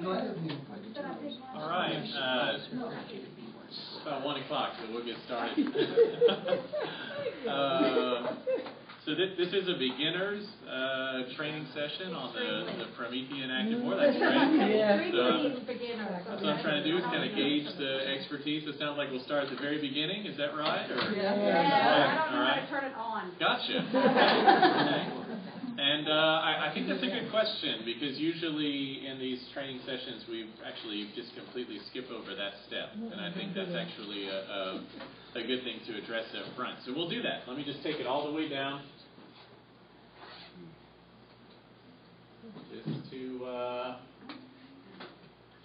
All right. It's about 1 o'clock, so we'll get started. So this is a beginner's training session on the Promethean Active Board. That's great. That's what I'm trying to do is kind of gauge the expertise. It sounds like we'll start at the very beginning. Is that right? Or? Yeah. I don't know how to turn it on. Gotcha. Okay. And I think that's a good question, because usually in these training sessions we actually just completely skip over that step, and I think that's actually a good thing to address up front. So we'll do that. Let me just take it all the way down.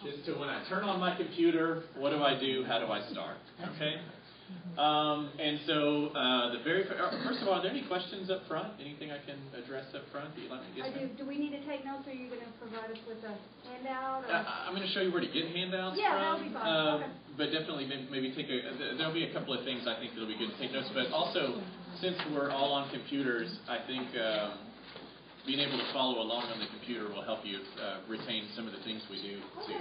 Just to when I turn on my computer, what do I do? How do I start? Okay. And so the very first of all, are there any questions up front? Anything I can address up front that you'd like me to get? I do. Do we need to take notes? Or are you going to provide us with a handout? Or? I'm going to show you where to get handouts yeah, from. that'll be fine. Okay. But definitely maybe take there'll be a couple of things I think that'll be good to take notes. But also, since we're all on computers, I think being able to follow along on the computer will help you retain some of the things we do too.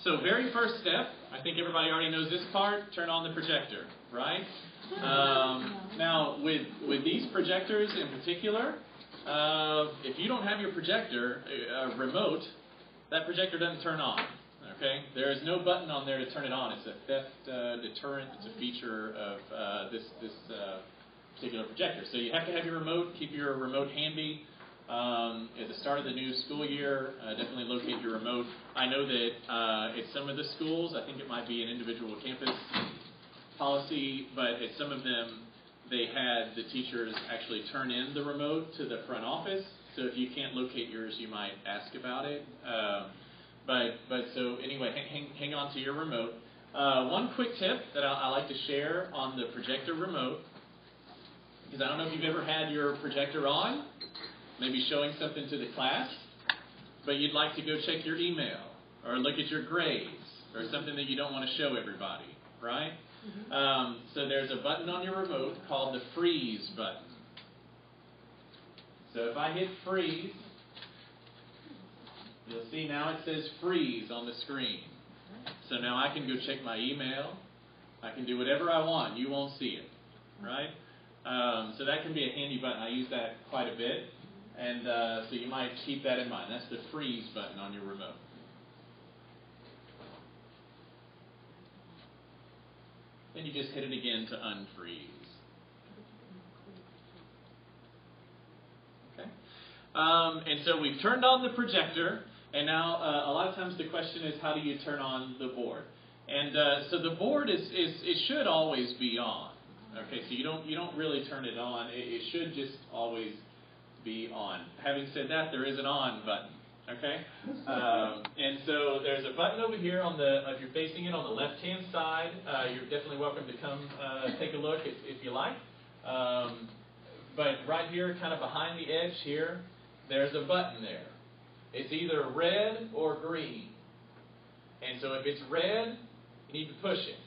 So very first step, I think everybody already knows this part, turn on the projector, right? Now, with these projectors in particular, if you don't have your projector remote, that projector doesn't turn on, okay? There is no button on there to turn it on. It's a theft deterrent. It's a feature of this particular projector. So you have to have your remote, keep your remote handy. At the start of the new school year, definitely locate your remote. I know that at some of the schools, I think it might be an individual campus policy, but at some of them, they had the teachers actually turn in the remote to the front office. So if you can't locate yours, you might ask about it. So anyway, hang on to your remote. One quick tip that I like to share on the projector remote, because I don't know if you've ever had your projector on, maybe showing something to the class, but you'd like to go check your email or look at your grades or something that you don't want to show everybody, right? Mm-hmm. So there's a button on your remote called the freeze button. So if I hit freeze, you'll see now it says freeze on the screen. So now I can go check my email. I can do whatever I want. You won't see it, right? So that can be a handy button. I use that quite a bit. And so you might keep that in mind. That's the freeze button on your remote. Then you just hit it again to unfreeze. Okay. And so we've turned on the projector, and now a lot of times the question is, how do you turn on the board? And so the board it should always be on. Okay, so you don't really turn it on. It should just always be on. Having said that, there is an on button. Okay, and so there's a button over here on if you're facing it on the left-hand side. You're definitely welcome to come take a look if you like. But right here, kind of behind the edge here, there's a button there. It's either red or green. And so if it's red, you need to push it,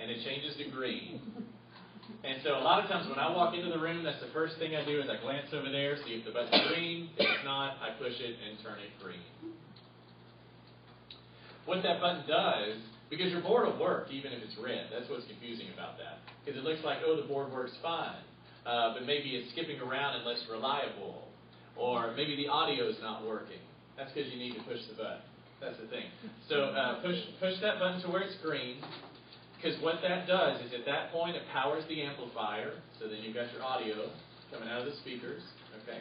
and it changes to green. And so a lot of times when I walk into the room, that's the first thing I do is I glance over there, see if the button's green. If it's not, I push it and turn it green. What that button does, because your board will work even if it's red. That's what's confusing about that. Because it looks like, oh, the board works fine. But maybe it's skipping around and less reliable. Or maybe the audio is not working. That's because you need to push the button. That's the thing. So push that button to where it's green. Because what that does is at that point it powers the amplifier, so then you've got your audio coming out of the speakers, okay?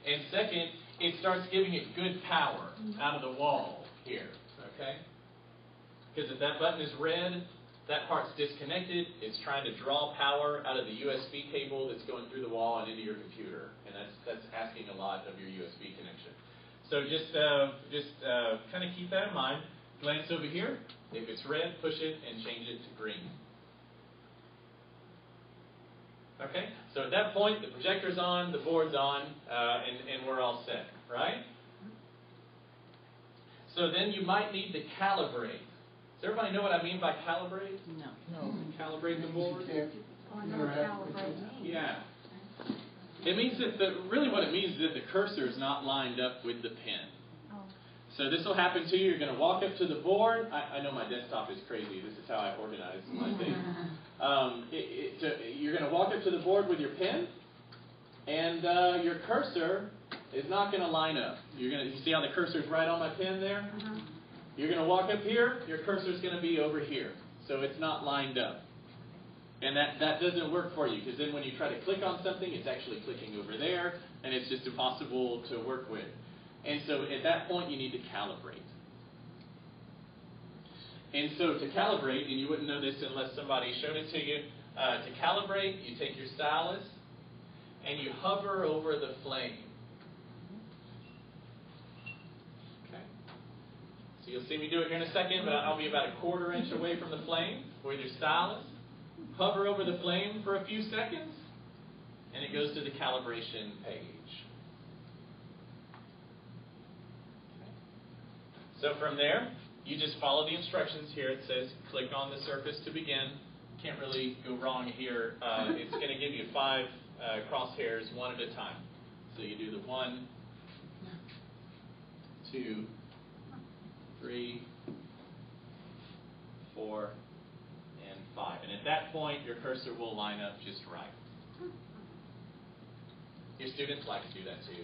And second, it starts giving it good power out of the wall here, okay? Because if that button is red, that part's disconnected. It's trying to draw power out of the USB cable that's going through the wall and into your computer, and that's asking a lot of your USB connection. So just kind of keep that in mind. Glance over here. If it's red, push it and change it to green. Okay? So at that point, the projector's on, the board's on, and we're all set, right? So then you might need to calibrate. Does everybody know what I mean by calibrate? No. Calibrate the board? I know what calibrate means. Yeah. It means that really what it means is that the cursor is not lined up with the pen. Oh. So this will happen to you. You're going to walk up to the board. I know my desktop is crazy. This is how I organize my things. You're going to walk up to the board with your pen, and your cursor is not going to line up. You see how the cursor is right on my pen there? Uh-huh. You're going to walk up here. Your cursor is going to be over here. So it's not lined up. And that doesn't work for you, because then when you try to click on something, it's actually clicking over there, and it's just impossible to work with. And so at that point, you need to calibrate. And so to calibrate, and you wouldn't know this unless somebody showed it to you, to calibrate, you take your stylus, and you hover over the flame. Okay. So you'll see me do it here in a second, but I'll be about a 1/4 inch away from the flame with your stylus. Hover over the flame for a few seconds, and it goes to the calibration page. Okay. So from there, you just follow the instructions here. It says click on the surface to begin. Can't really go wrong here. It's going to give you 5 crosshairs one at a time. So you do the 1, 2, 3, 4, and 5. And at that point, your cursor will line up just right. Your students like to do that too.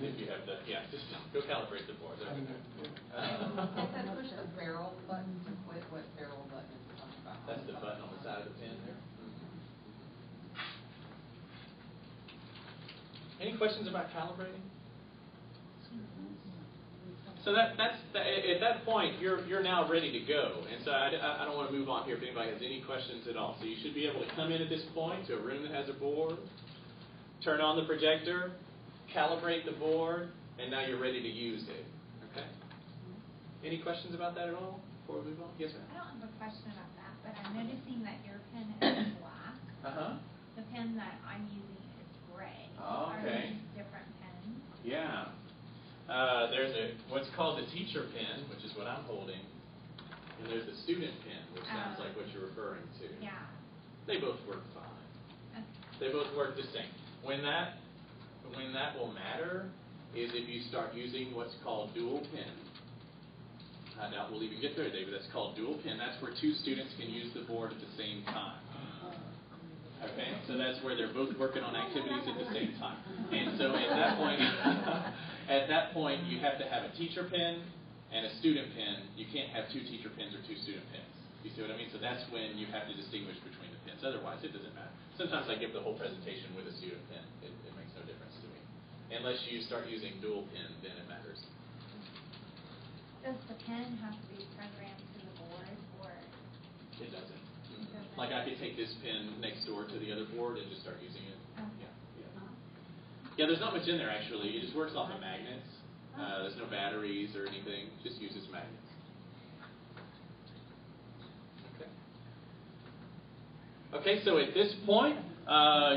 If you have the, just go calibrate the board. It says push the barrel button to quit. What barrel button is it talking about? That's the button on the side of the pen there. Any questions about calibrating? So that's at that point you're now ready to go, and so I don't want to move on here if anybody has any questions at all. So you should be able to come in at this point to a room that has a board, turn on the projector, calibrate the board, and now you're ready to use it. Okay. Any questions about that at all before we move on? Yes, ma'am. I don't have a question about that, but I'm noticing that your pen is black. The pen that I'm using is gray. Oh, okay. Are these different pens? Yeah. There's what's called the teacher pen, which is what I'm holding, and there's the student pen, which sounds like what you're referring to. Yeah. They both work fine. Okay. They both work the same. When that will matter is if you start using what's called dual pen. I doubt we'll even get there today, but that's called dual pen. That's where 2 students can use the board at the same time. Okay, so that's where they're both working on activities at the same time. And so at that point, you have to have a teacher pen and a student pen. You can't have 2 teacher pens or 2 student pens. You see what I mean? So that's when you have to distinguish between the pens. Otherwise, it doesn't matter. Sometimes I give the whole presentation with a student pen. It makes no difference to me. Unless you start using dual pen, then it matters. Does the pen have to be programmed to the board, or? It doesn't. Like I could take this pen next door to the other board and just start using it. Yeah, there's not much in there actually. It just works off of magnets. There's no batteries or anything. It just uses magnets. Okay, so at this point,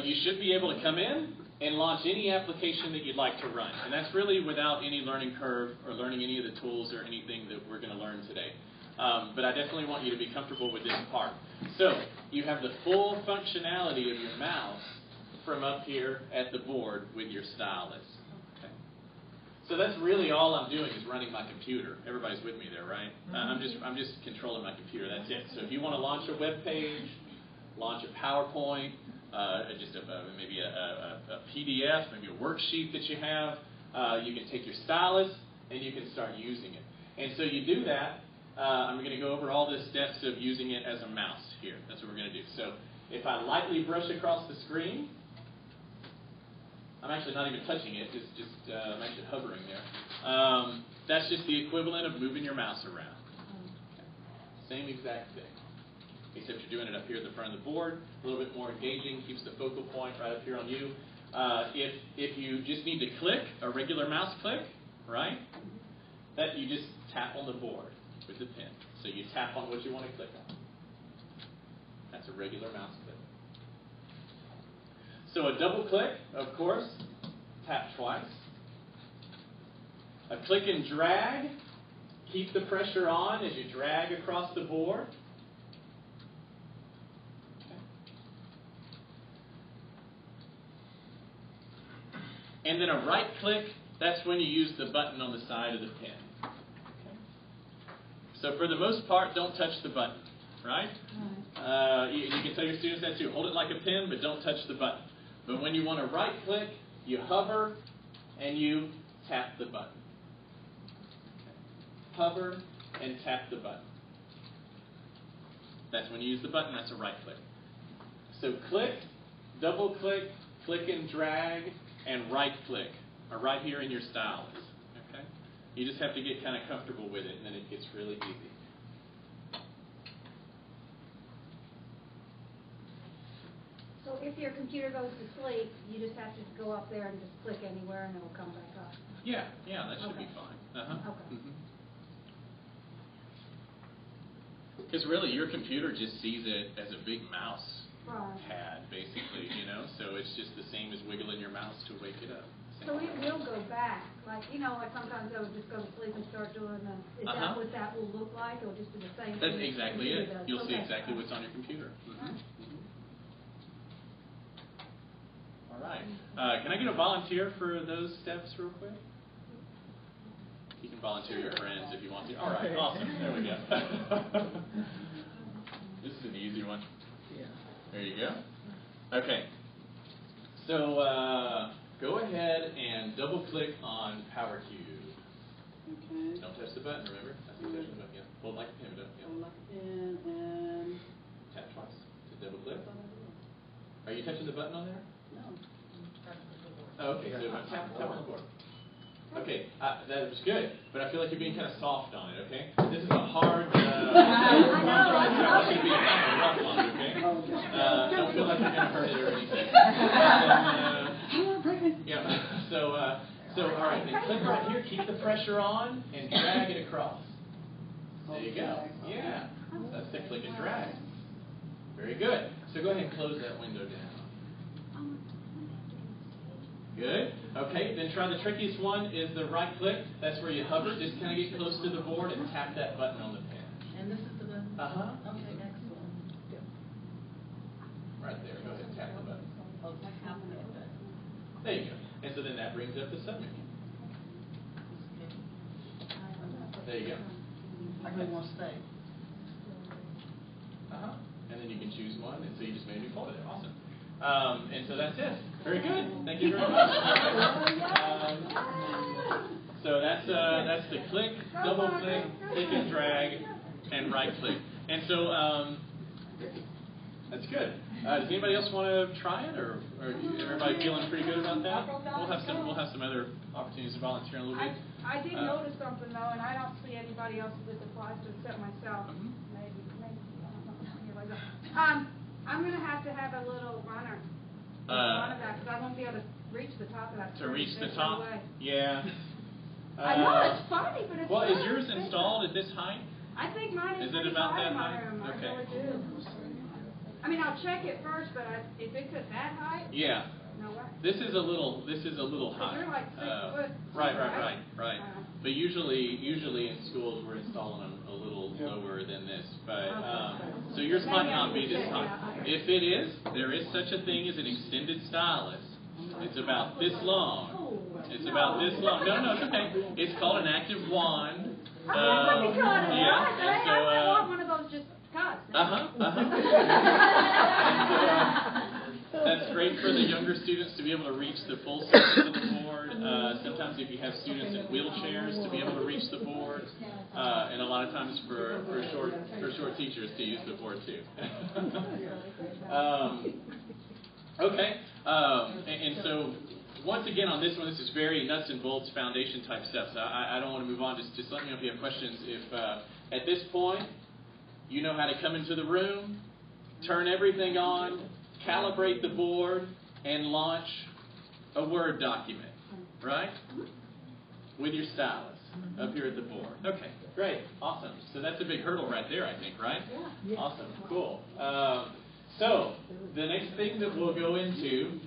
you should be able to come in and launch any application that you'd like to run. And that's really without any learning curve or learning any of the tools or anything that we're going to learn today. But I definitely want you to be comfortable with this part. So you have the full functionality of your mouse from up here at the board with your stylus. Okay. So that's really all I'm doing is running my computer. Everybody's with me there, right? I'm just controlling my computer. That's it. So if you want to launch a web page, launch a PowerPoint, maybe a PDF, maybe a worksheet that you have, you can take your stylus and you can start using it. And so you do that. I'm going to go over all the steps of using it as a mouse here. That's what we're going to do. So if I lightly brush across the screen, I'm actually not even touching it, I'm actually hovering there. That's just the equivalent of moving your mouse around. Okay. Same exact thing, except you're doing it up here at the front of the board, a little bit more engaging, keeps the focal point right up here on you. If you just need to click, a regular mouse click, right, that you just tap on the board with the pen. So you tap on what you want to click on. That's a regular mouse click. So a double click, of course, tap twice. A click and drag, keep the pressure on as you drag across the board. Okay. And then a right click, that's when you use the button on the side of the pen. Okay. So for the most part, don't touch the button, right? You can tell your students that too. Hold it like a pen, but don't touch the button. But when you want to right click, you hover and you tap the button. Okay. Hover and tap the button. That's when you use the button, that's a right click. So click, double click, click and drag, and right click are right here in your stylus. Okay? You just have to get kind of comfortable with it, and then it gets really easy. So if your computer goes to sleep, you just have to go up there and just click anywhere and it'll come back up. Yeah, that should be fine. Okay. Because really, your computer just sees it as a big mouse Right. pad, basically, so it's just the same as wiggling your mouse to wake it up. So it will go back, like sometimes they'll just go to sleep and start doing the, is that what that will look like? It'll just be the same That's thing exactly the it. computer does. You'll see Okay. exactly what's on your computer. All right. Can I get a volunteer for those steps real quick? You can volunteer your friends if you want to. All right, awesome. There we go. This is an easy one. Yeah. There you go. Okay. So go ahead and double click on Power Cube. Okay. Don't touch the button, remember? That's the touch the button. Yeah. Hold like a pen, but yeah. Hold like a pen and Tap twice to double click. Are you touching the button on there? no. Oh, okay, so tap on the board. Okay, that was good, but I feel like you're being kind of soft on it, okay? This is a hard, I want you to be kind of rough on it, okay? Don't feel like you're going to hurt it or anything. Yeah, so all right, then click right here, keep the pressure on, and drag it across. There you go. Yeah, that's the click and drag. Very good. So go ahead and close that window down. Good. Okay, then try the trickiest one is the right click. That's where you hover. Just kind of get close to the board and tap that button on the pen. And this is the button? Uh-huh. Okay, excellent. Right there. Go ahead and tap the button. Oh, tap the button. There you go. And so then that brings up the submenu. There you go. I really want to stay. Uh-huh. And then you can choose one, and so you just made a new folder there. Awesome. And so that's it. Very good. Thank you very much. So that's the click, double click, click and drag, and right click. And so that's good. Does anybody else want to try it, or everybody feeling pretty good about that? We'll have some other opportunities to volunteer in a little bit. I did notice something though, and I don't see anybody else with the flies except myself. Maybe. I don't know. I'm going to have a little runner. Because I won't be able to reach the top of that. To reach the top? Yeah. I know, it's funny, but it's well, fun. is yours installed at this height? I think mine is it about that in my height? room. Okay. I really do. I mean, I'll check it first, but if it's at that height, Yeah. no way. This is a little high. You're like 6 foot. Right. But usually in schools we're installing them a little lower than this. But so yours might not be this high. If it is, there is such a thing as an extended stylus. It's about this long. It's about this long. No, it's okay. It's called an active wand. I want one of those just cuts. That's great for the younger students to be able to reach the full surface of the board. Sometimes if you have students in wheelchairs to be able to reach the board, and a lot of times for short teachers to use the board too. Okay, and so once again on this one, this is very nuts and bolts foundation type stuff. So I don't want to move on. Just let me know if you have questions. If at this point you know how to come into the room, turn everything on, calibrate the board, and launch a Word document, right? With your stylus up here at the board. Okay, great, awesome. So that's a big hurdle right there, I think, right? Yeah. Awesome, cool. So the next thing that we'll go into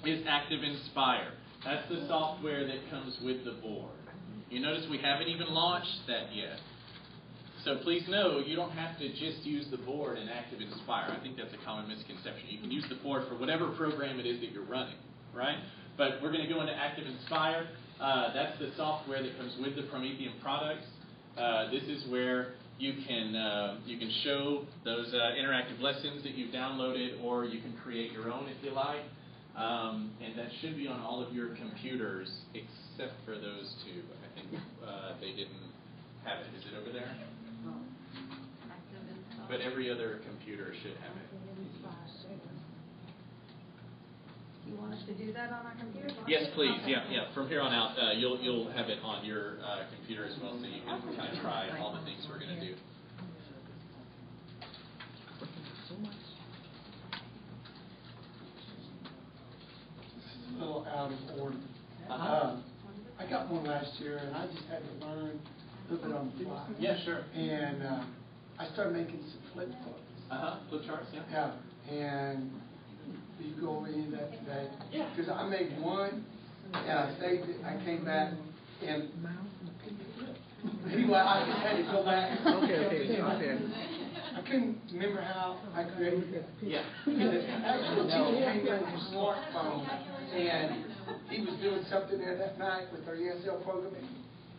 is Active Inspire. That's the software that comes with the board. You notice we haven't even launched that yet. So please know you don't have to just use the board in Active Inspire. I think that's a common misconception. You can use the board for whatever program it is that you're running, right? But we're going to go into Active Inspire. That's the software that comes with the Promethean products. This is where you can show those interactive lessons that you've downloaded, or you can create your own if you like. And that should be on all of your computers except for those two. I think they didn't have it. Is it over there? But every other computer should have it. You want us to do that on our computer? Yes, please. Yeah. From here on out, you'll have it on your computer as well, so you can kind of try all the things we're going to do. A little out of order. I got one last year, and I just had to learn a little bit on the fly. Yeah, sure. And I started making some flip charts. Flip charts, yeah. Yeah, and you go over any of that today? Yeah. Because I made one, and I saved it. I came back, and anyway, I just had to go back. Okay. I couldn't remember how I created it. Yeah. Because it actually came in with a smartphone, and he was doing something there that night with our ESL programming.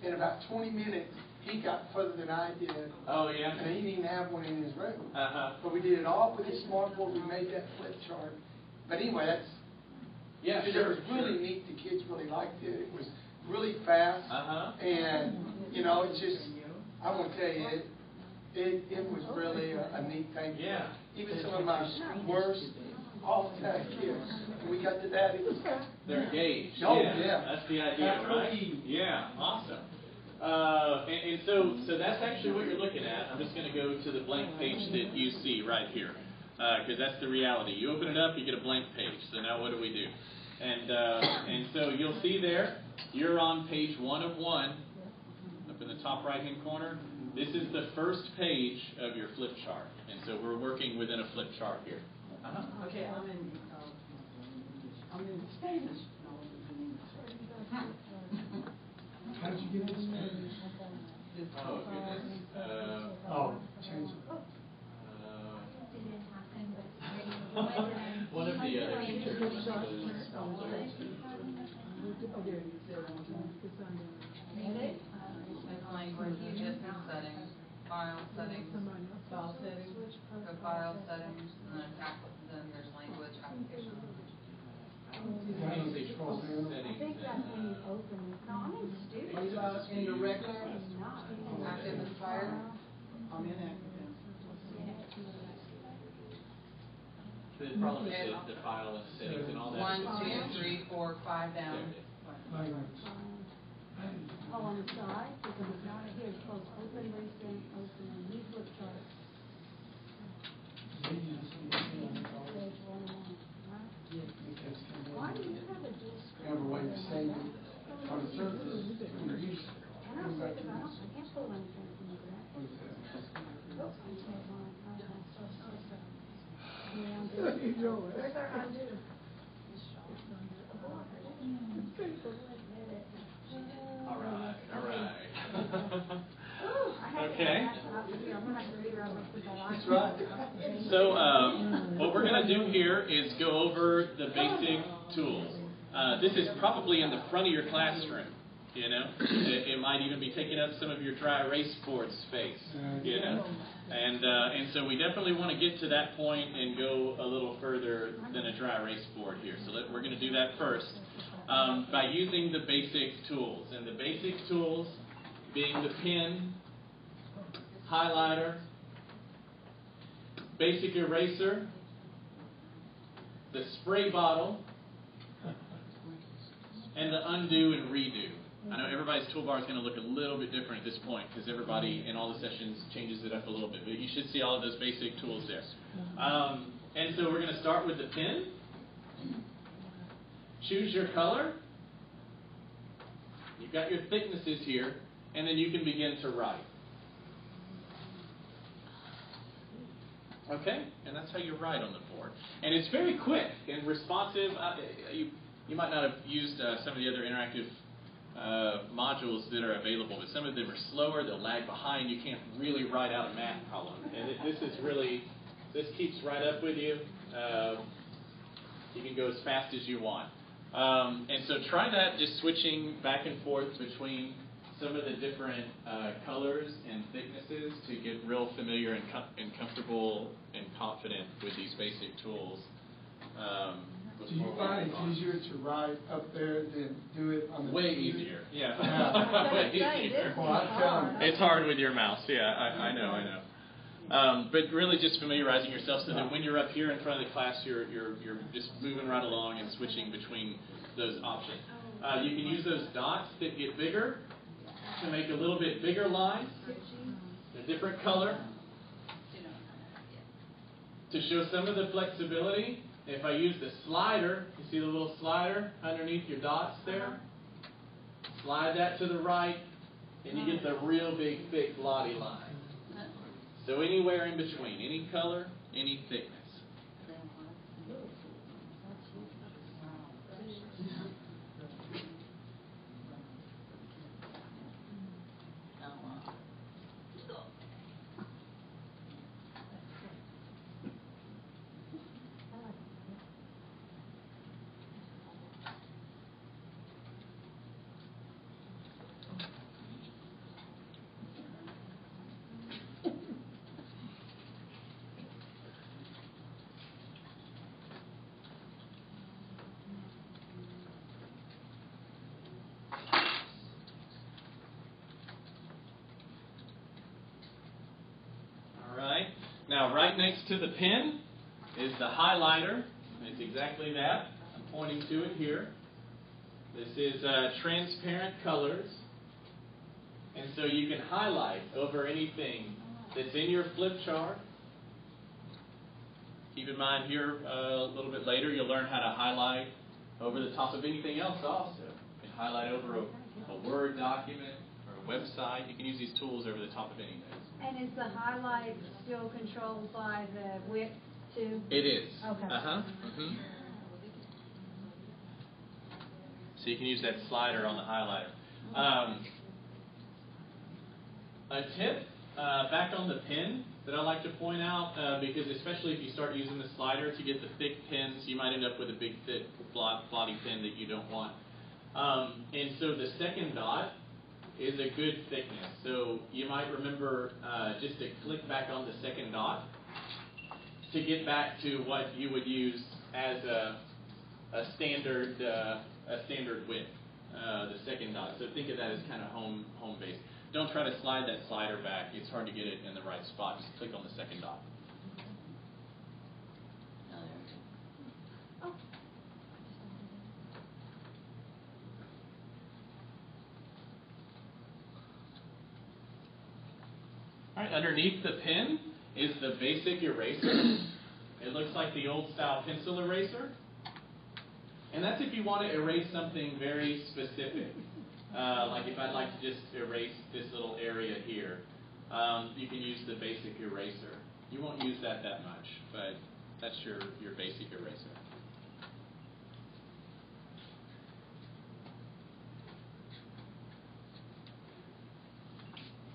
In about 20 minutes, he got further than I did. Oh, yeah? And he didn't even have one in his room. Uh-huh. But we did it all with his smartboard. We made that flip chart. But anyway, that's... Yeah, because sure. it was really neat. The kids really liked it. It was really fast. And, you know, it's just... I want to tell you, it was really a neat thing. Yeah. Even some of my worst off-task kids, when we got to that, it was... They're engaged. Oh, yeah. yeah. That's the idea, right? Yeah, awesome. And so that's actually what you're looking at. I'm just going to go to the blank page that you see right here, because that's the reality. You open it up, you get a blank page. So now what do we do? And so you'll see there, you're on page 1 of 1, up in the top right-hand corner. This is the first page of your flip chart, and so we're working within a flip chart here. Okay, I'm in Spanish. How did you get this? Oh, goodness. Change it. One of the other teachers Language, just settings, file settings, go file settings, and then there's language application. I think that's when you open it. No, I'm in student. Are you in the regular? Active Inspire. I'm in active. The problem is the file and settings and all that. 1, 2, 3, 4, 5 down. Oh, on the side, because it's not here, it's called open, recent, open, and new flip chart. Page 1 1, right? Why do you have a disk? We have a way to save it on the surface when you're used to it. I don't know, because I can't pull anything from the graph. Oh, I can't find, where's our undo? All right. Okay. That's right. So what we're going to do here is go over the basic tools. This is probably in the front of your classroom. You know, it might even be taking up some of your dry erase board space. You know, and so we definitely want to get to that point and go a little further than a dry erase board here. So we're going to do that first by using the basic tools, and the basic tools being the pen, highlighter, basic eraser, the spray bottle, and the undo and redo. I know everybody's toolbar is going to look a little bit different at this point because everybody in all the sessions changes it up a little bit, but you should see all of those basic tools there. And so we're going to start with the pen. Choose your color. You've got your thicknesses here, and then you can begin to write. Okay? And that's how you write on the board. And it's very quick and responsive. You might not have used some of the other interactive modules that are available, but some of them are slower, they'll lag behind, you can't really write out a math problem. And this keeps right up with you. You can go as fast as you want. And so try that, just switching back and forth between some of the different colors and thicknesses to get real familiar and comfortable and confident with these basic tools. Do you find it easier to write up there than do it on the Way computer? easier, yeah. Way easier. Well, I'm telling you. It's hard with your mouse, yeah, I know. But really just familiarizing yourself so that when you're up here in front of the class, you're just moving right along and switching between those options. You can use those dots that get bigger to make a little bit bigger lines, a different color, to show some of the flexibility. If I use the slider, you see the little slider underneath your dots there? Slide that to the right, and you get the real big, thick, blotty line. So anywhere in between, any color, any thickness. Now, right next to the pen is the highlighter. It's exactly that. I'm pointing to it here. This is transparent colors. And so you can highlight over anything that's in your flip chart. Keep in mind here a little bit later, you'll learn how to highlight over the top of anything else also. You can highlight over a Word document or a website. You can use these tools over the top of anything. And is the highlight still controlled by the width too? It is. Okay. Mm-hmm. So you can use that slider on the highlighter. A tip back on the pen that I like to point out, because especially if you start using the slider to get the thick pens, you might end up with a big, thick, blotty pen that you don't want. And so the second dot is a good thickness. So you might remember just to click back on the second dot to get back to what you would use as a standard width. The second dot. So think of that as kind of home base. Don't try to slide that slider back. It's hard to get it in the right spot. Just click on the second dot. All right, underneath the pen is the basic eraser. It looks like the old style pencil eraser. And that's if you want to erase something very specific. Like if I'd like to just erase this little area here, you can use the basic eraser. You won't use that much, but that's your basic eraser.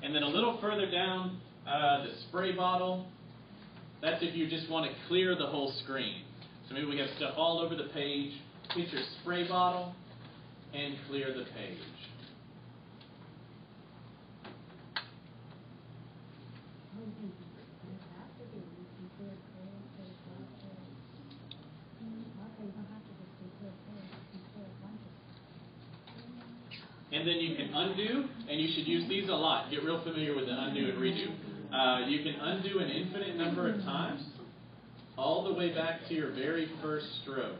And then a little further down, the spray bottle. That's if you just want to clear the whole screen. So maybe we have stuff all over the page. Hit your spray bottle and clear the page. And then you can undo, and you should use these a lot. Get real familiar with the undo and redo. You can undo an infinite number of times, all the way back to your very first stroke.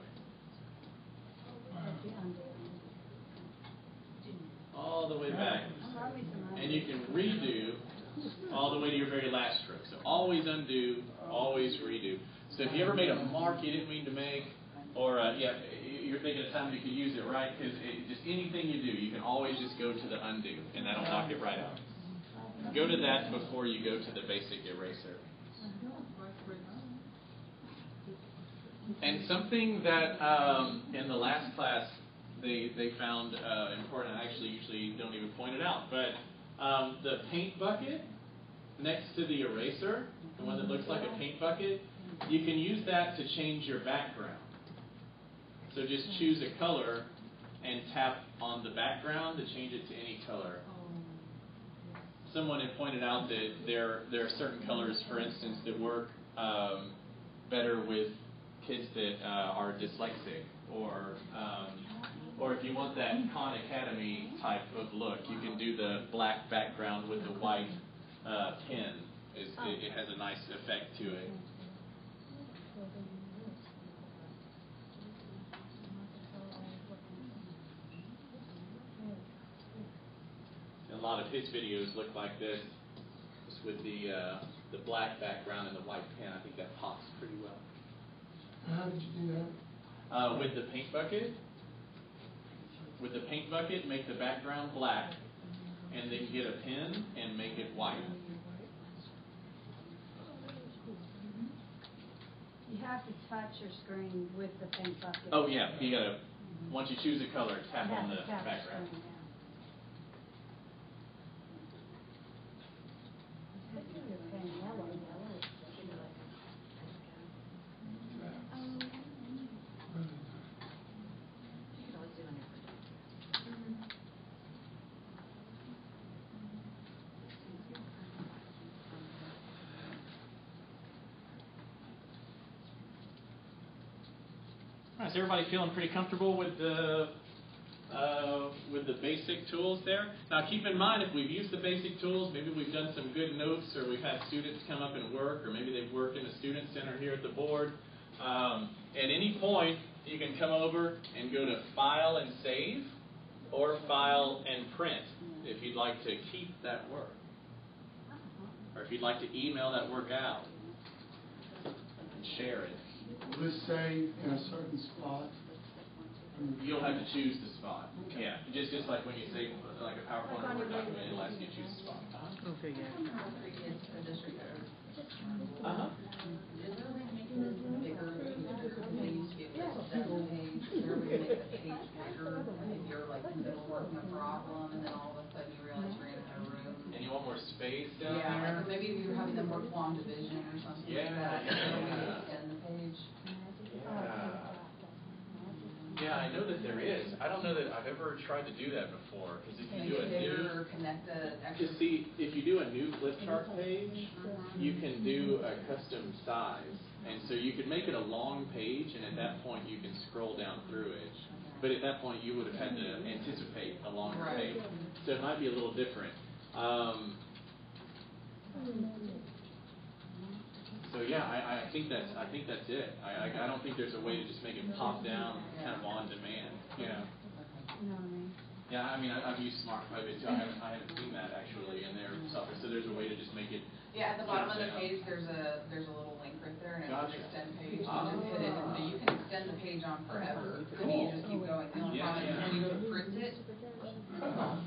All the way back. And you can redo all the way to your very last stroke. So always undo, always redo. So if you ever made a mark you didn't mean to make, or you're thinking of time you could use it, right? Because just anything you do, you can always just go to the undo, and that'll knock it right out. Go to that before you go to the basic eraser. And something that in the last class they found important, I actually usually don't even point it out, but the paint bucket next to the eraser, the one that looks like a paint bucket, you can use that to change your background. So just choose a color and tap on the background to change it to any color. Someone had pointed out that there are certain colors, for instance, that work better with kids that are dyslexic, or if you want that Khan Academy type of look, you can do the black background with the white pen. It has a nice effect to it. A lot of his videos look like this, just with the black background and the white pen. I think that pops pretty well. How did you do that? With the paint bucket. With the paint bucket, make the background black, and then get a pen and make it white. You have to touch your screen with the paint bucket. Oh yeah, you gotta. Once you choose a color, tap on the background. Is everybody feeling pretty comfortable with the basic tools there? Now keep in mind, if we've used the basic tools, maybe we've done some good notes, or we've had students come up and work, or maybe they've worked in a student center here at the board. At any point, you can come over and go to File and Save, or File and Print, if you'd like to keep that work, or if you'd like to email that work out and share it. Will this save in a certain spot? You'll have to choose the spot. Okay. Yeah, just like when you save like a PowerPoint or Word document, it'll ask you to choose a spot. Okay, yeah. The district code. Uh-huh. Is there a way to make this bigger? They used to be able to extend the page. Is there a way to make the page bigger if you're like in the middle of working a problem and then all of a sudden you realize you're in a room? And you want more space down Yeah, there? like maybe if you're having them work long division or something like that. Is there a way to extend the page? Yeah, I know that there is. I don't know that I've ever tried to do that before. Because if you do a new, connect the to see if you do a new flip chart page, you can do a custom size, and so you could make it a long page, and at that point you can scroll down through it. But at that point you would have had to anticipate a longer page, so it might be a little different. So yeah, I think that's it. I don't think there's a way to just make it pop down kind of on demand. Yeah. Yeah, I mean I've used Smart Pivot too. I haven't seen that actually in their software. So there's a way to just make it. Yeah, at the bottom of the page there's a little link right there, and it says extend page. You Oh. just hit it, and so you can extend the page on forever. And you just keep going. The only problem is when you go to print it.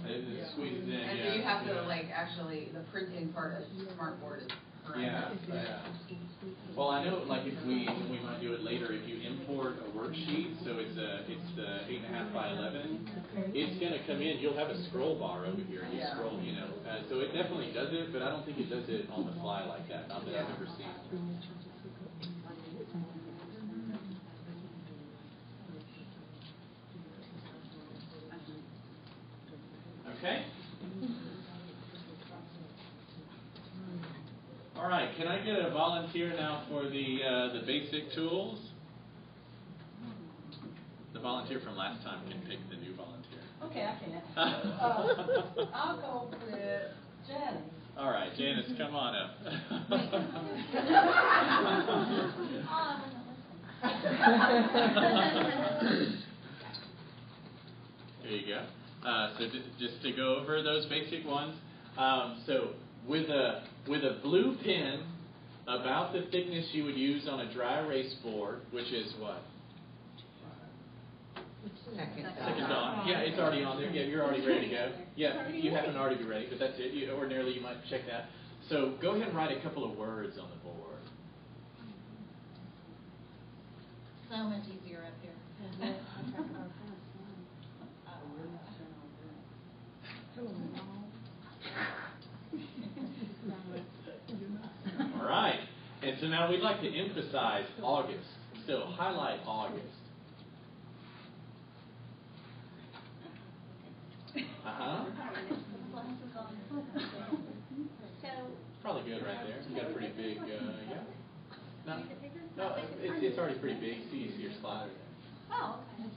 It squeezes in. And so you have to like actually the printing part of Smartboard is horrendous. Yeah. Well, I know, like if we might do it later. If you import a worksheet, so it's the 8.5 by 11, it's going to come in. You'll have a scroll bar over here, and you scroll. So it definitely does it, but I don't think it does it on the fly like that. Not that I've ever seen. Okay. All right, can I get a volunteer now for the basic tools? The volunteer from last time can pick the new volunteer. Okay, I can. I'll go with Janice. All right, Janice, come on up. There you go. So just to go over those basic ones. So with a blue pen, about the thickness you would use on a dry erase board, which is what? Second dot. Yeah, it's already on there. Yeah, you're already ready to go. Yeah, you happen to already be ready, but that's it. Ordinarily, you might check that. So go ahead and write a couple of words on the board. So much easier up here. All right. And so now we'd like to emphasize August. So highlight August. Uh-huh. So. Probably good right there. You got a pretty big, yeah. No, it's already pretty big. See your slider there. Oh, okay.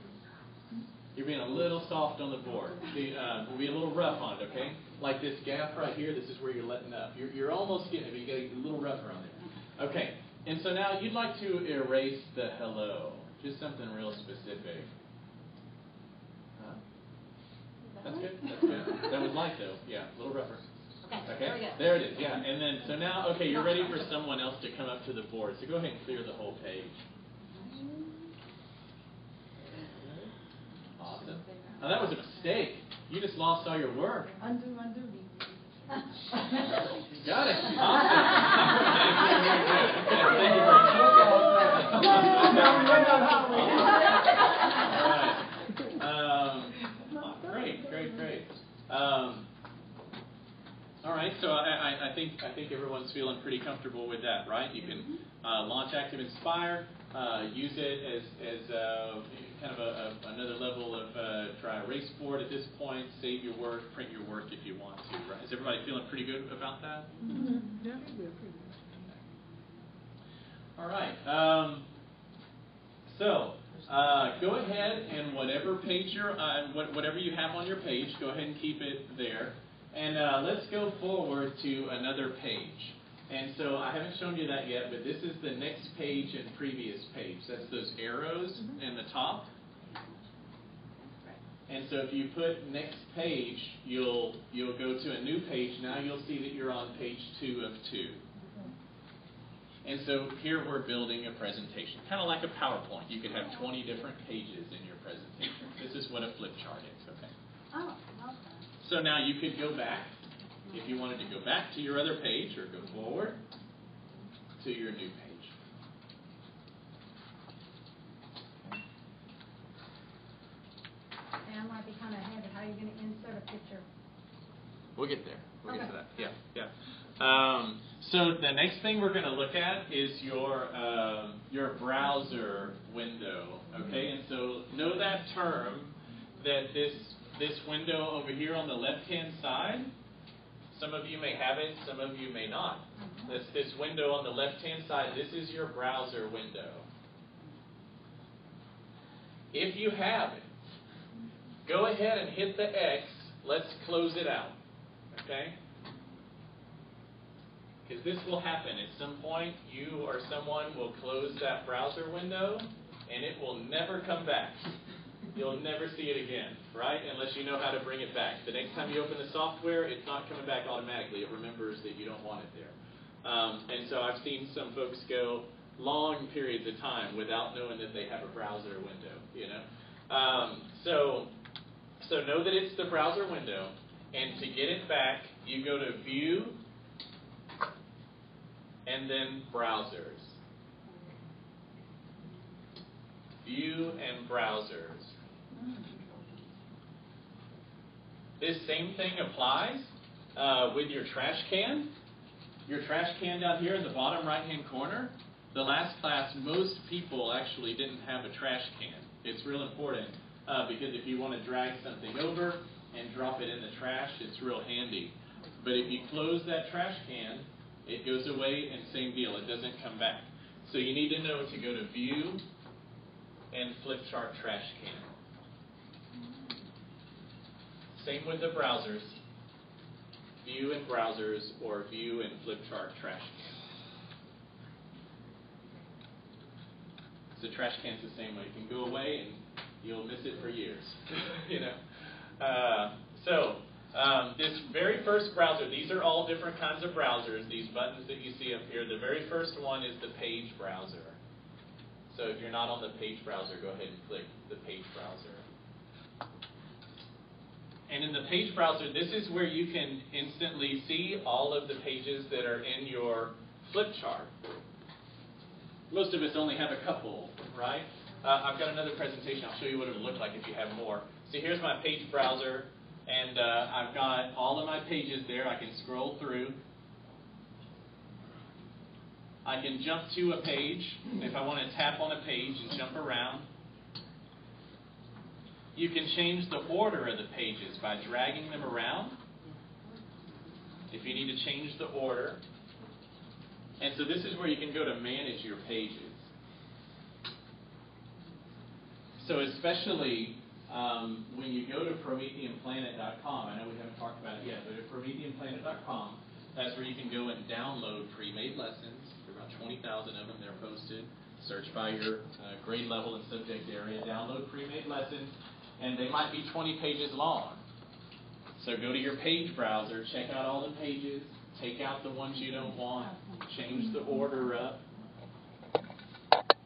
You're being a little soft on the board. We'll be a little rough on it, okay? Like this gap right here, this is where you're letting up. You're almost getting it, but you got to get a little rougher on there. Okay, and so now you'd like to erase the hello. Just something real specific. Huh? That's good. That's good. That was light though. Yeah, a little rougher. Okay. There it is. Yeah. And then so now, okay, you're ready for someone else to come up to the board. So go ahead and clear the whole page. Awesome. Now that was a mistake. You just lost all your work. Undo. Got it. Awesome. Great. All right. So I think everyone's feeling pretty comfortable with that, right? You can launch Active Inspire, use it as kind of another level of dry erase board at this point. Save your work, print your work if you want to. Right? Is everybody feeling pretty good about that? Mm-hmm. Yeah. All right. So go ahead and whatever page whatever you have on your page, go ahead and keep it there. And let's go forward to another page. And so I haven't shown you that yet, but this is the next page and previous page. That's those arrows in the top. And so if you put next page, you'll go to a new page. Now you'll see that you're on page 2 of 2. And so here we're building a presentation, kind of like a PowerPoint. You could have 20 different pages in your presentation. This is what a flip chart is, okay? Oh, okay. So now you could go back, if you wanted to go back to your other page, or go forward to your new page. And I might be kind of ahead of how you're going to insert a picture. We'll get there. We'll get to that. Yeah. So the next thing we're going to look at is your browser window. Okay, and so know that term, that this window over here on the left-hand side, some of you may have it, some of you may not. This window on the left-hand side, this is your browser window. If you have it, go ahead and hit the X. Let's close it out. Okay? Because this will happen. At some point, you or someone will close that browser window, and it will never come back. You'll never see it again, right? Unless you know how to bring it back. The next time you open the software, it's not coming back automatically. It remembers that you don't want it there. And so I've seen some folks go long periods of time without knowing that they have a browser window, you know. So know that it's the browser window, and to get it back, you go to View, and then Browsers. View and Browsers. This same thing applies with your trash can. Your trash can down here in the bottom right-hand corner. The last class, most people actually didn't have a trash can. It's real important because if you want to drag something over and drop it in the trash, it's real handy. But if you close that trash can, it goes away, and same deal, it doesn't come back. So you need to know to go to View and Flip Chart Trash Can. Same with the browsers. View and Browsers, or View and Flip Chart Trash Can. So trash can's the same way. It can go away and you'll miss it for years. You know. This very first browser, these are all different kinds of browsers, these buttons that you see up here. The very first one is the page browser. So if you're not on the page browser, go ahead and click the page browser. And in the page browser, this is where you can instantly see all of the pages that are in your flip chart. Most of us only have a couple, right? I've got another presentation. I'll show you what it would look like if you have more. So here's my page browser, and I've got all of my pages there. I can scroll through. I can jump to a page if I want to tap on a page and jump around. You can change the order of the pages by dragging them around if you need to change the order. And so this is where you can go to manage your pages. So especially when you go to PrometheanPlanet.com, I know we haven't talked about it yet, but at PrometheanPlanet.com, that's where you can go and download pre-made lessons. There are about 20,000 of them. They're posted. Search by your grade level and subject area. Download pre-made lessons, and they might be 20 pages long. So go to your page browser, check out all the pages, take out the ones you don't want, change the order up.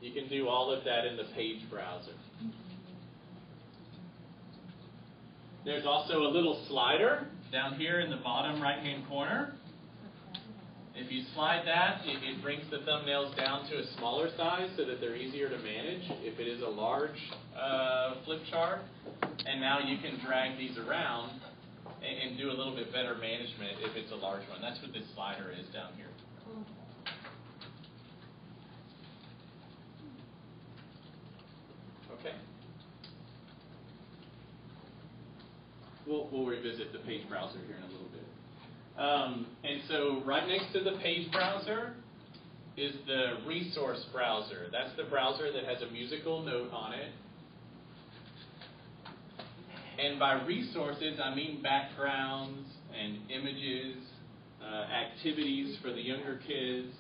You can do all of that in the page browser. There's also a little slider down here in the bottom right-hand corner. If you slide that, it brings the thumbnails down to a smaller size so that they're easier to manage if it is a large flip chart. And now you can drag these around and do a little bit better management if it's a large one. That's what this slider is down here. Okay. We'll revisit the page browser here in a little bit. And so right next to the page browser is the resource browser. That's the browser that has a musical note on it. And by resources, I mean backgrounds and images, activities for the younger kids,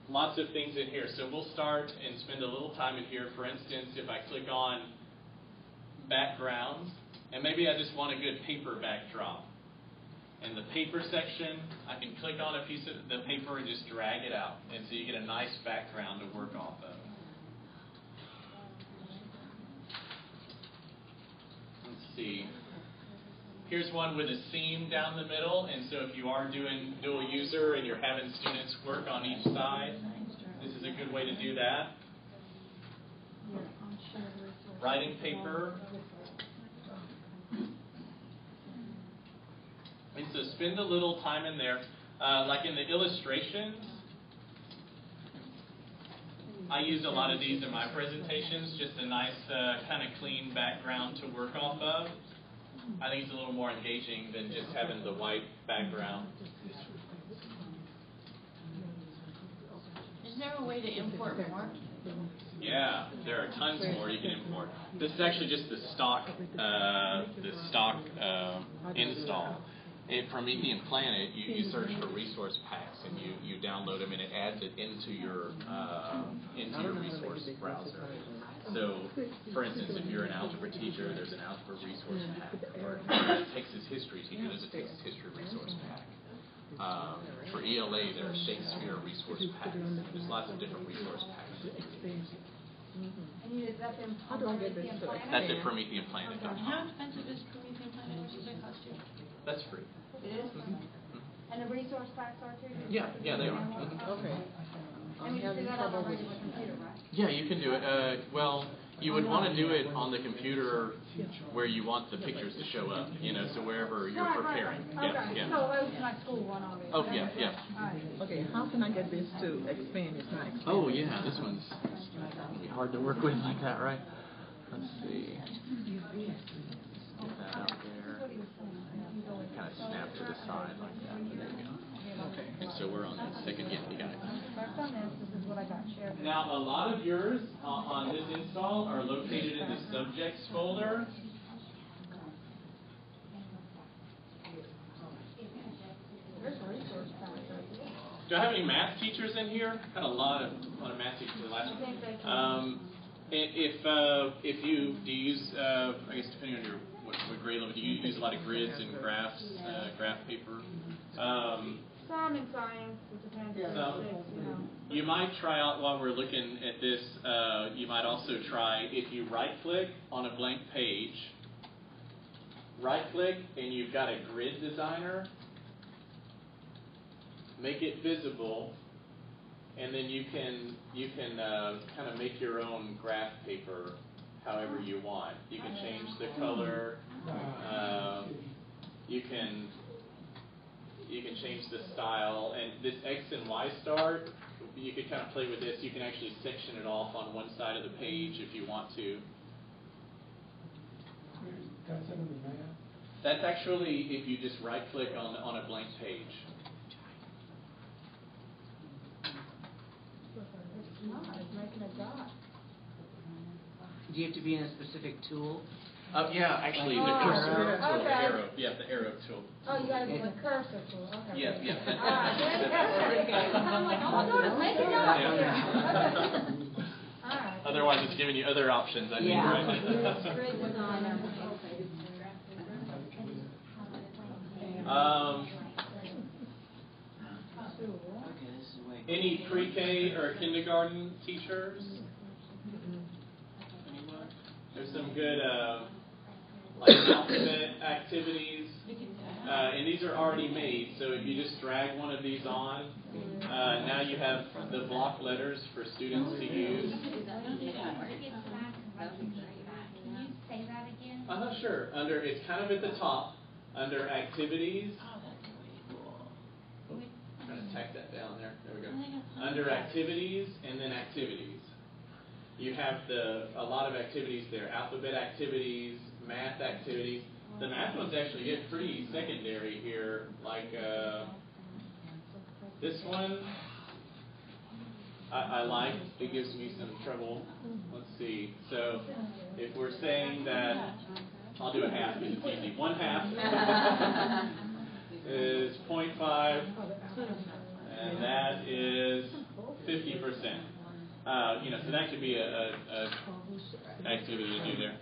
lots of things in here. So we'll start and spend a little time in here. For instance, if I click on backgrounds, and maybe I just want a good paper backdrop. In the paper section, I can click on a piece of the paper and just drag it out. And so you get a nice background to work off of. Let's see. Here's one with a seam down the middle. And so if you are doing dual user and you're having students work on each side, this is a good way to do that. Writing paper. And so spend a little time in there. Like in the illustrations, I used a lot of these in my presentations, just a nice kind of clean background to work off of. I think it's a little more engaging than just having the white background. Is there a way to import more? Yeah, there are tons more you can import. This is actually just the stock install. In Promethean Planet, you search for resource packs and you download them, and it adds it into your resource browser. So, for instance, if you're an algebra teacher, there's an algebra resource pack, or if you're a Texas history teacher, there's a Texas history resource pack. For ELA, there are Shakespeare resource packs. There's lots of different resource packs that you can use. How do I get this to expand? That's at PrometheanPlanet.com. How expensive is Promethean Planet? What does it cost you? That's free. It is? And the resource packs are too? Yeah, they are. Mm-hmm. Okay. And we can do that on our regular computer, right? Yeah, you can do it. Well, you would want to do it on the computer where you want the pictures to show up, so wherever you're preparing. Right. Yeah. So that was my school one on it. Oh, yeah. Okay, how can I get this to expand? It's not expanding. Oh, yeah, this one's going to be hard to work with like that, right? Let's see. Get that out there. Kind of snap to the side like that. There you go. Okay. And so we're on the second. Yeah, you got it. This is what I got shared. Now, a lot of yours on this install are located in the subjects folder. Do I have any math teachers in here? Had a lot of math teachers last week. If you use, I guess depending on your what grade level, do you use a lot of grids and graphs, graph paper? Some in science, it depends. You might try out while we're looking at this. You might also try if you right-click on a blank page. Right-click and you've got a grid designer. Make it visible, and then you can kind of make your own graph paper however you want. You can change the color. You can change the style, and this X and Y star, you could kind of play with this. You can actually section it off on one side of the page if you want to. That's actually if you just right-click on a blank page. It's not, it's making a dot. Do you have to be in a specific tool? Yeah, actually, the cursor tool, the arrow. Yeah, the arrow tool. Oh, you gotta be the cursor tool, okay. Yeah. I'm like, all I'm doing is making dots here. Alright. Otherwise, it's giving you other options. I think, right? Great designer. Any pre-K or kindergarten teachers? Anyone? There's some good like alphabet activities, and these are already made. So if you just drag one of these on, now you have the block letters for students to use. Can you say that again? Sure. It's kind of at the top under activities. I'm trying to tack that down there. There we go. Under activities and then activities. You have a lot of activities there. Alphabet activities, math activities. The math ones actually get pretty secondary here. Like this one, I like. It gives me some trouble. Let's see. So if we're saying that, I'll do a half because it's easy. 1/2 is 0.5, and that is 50%. So that could be an activity to do there.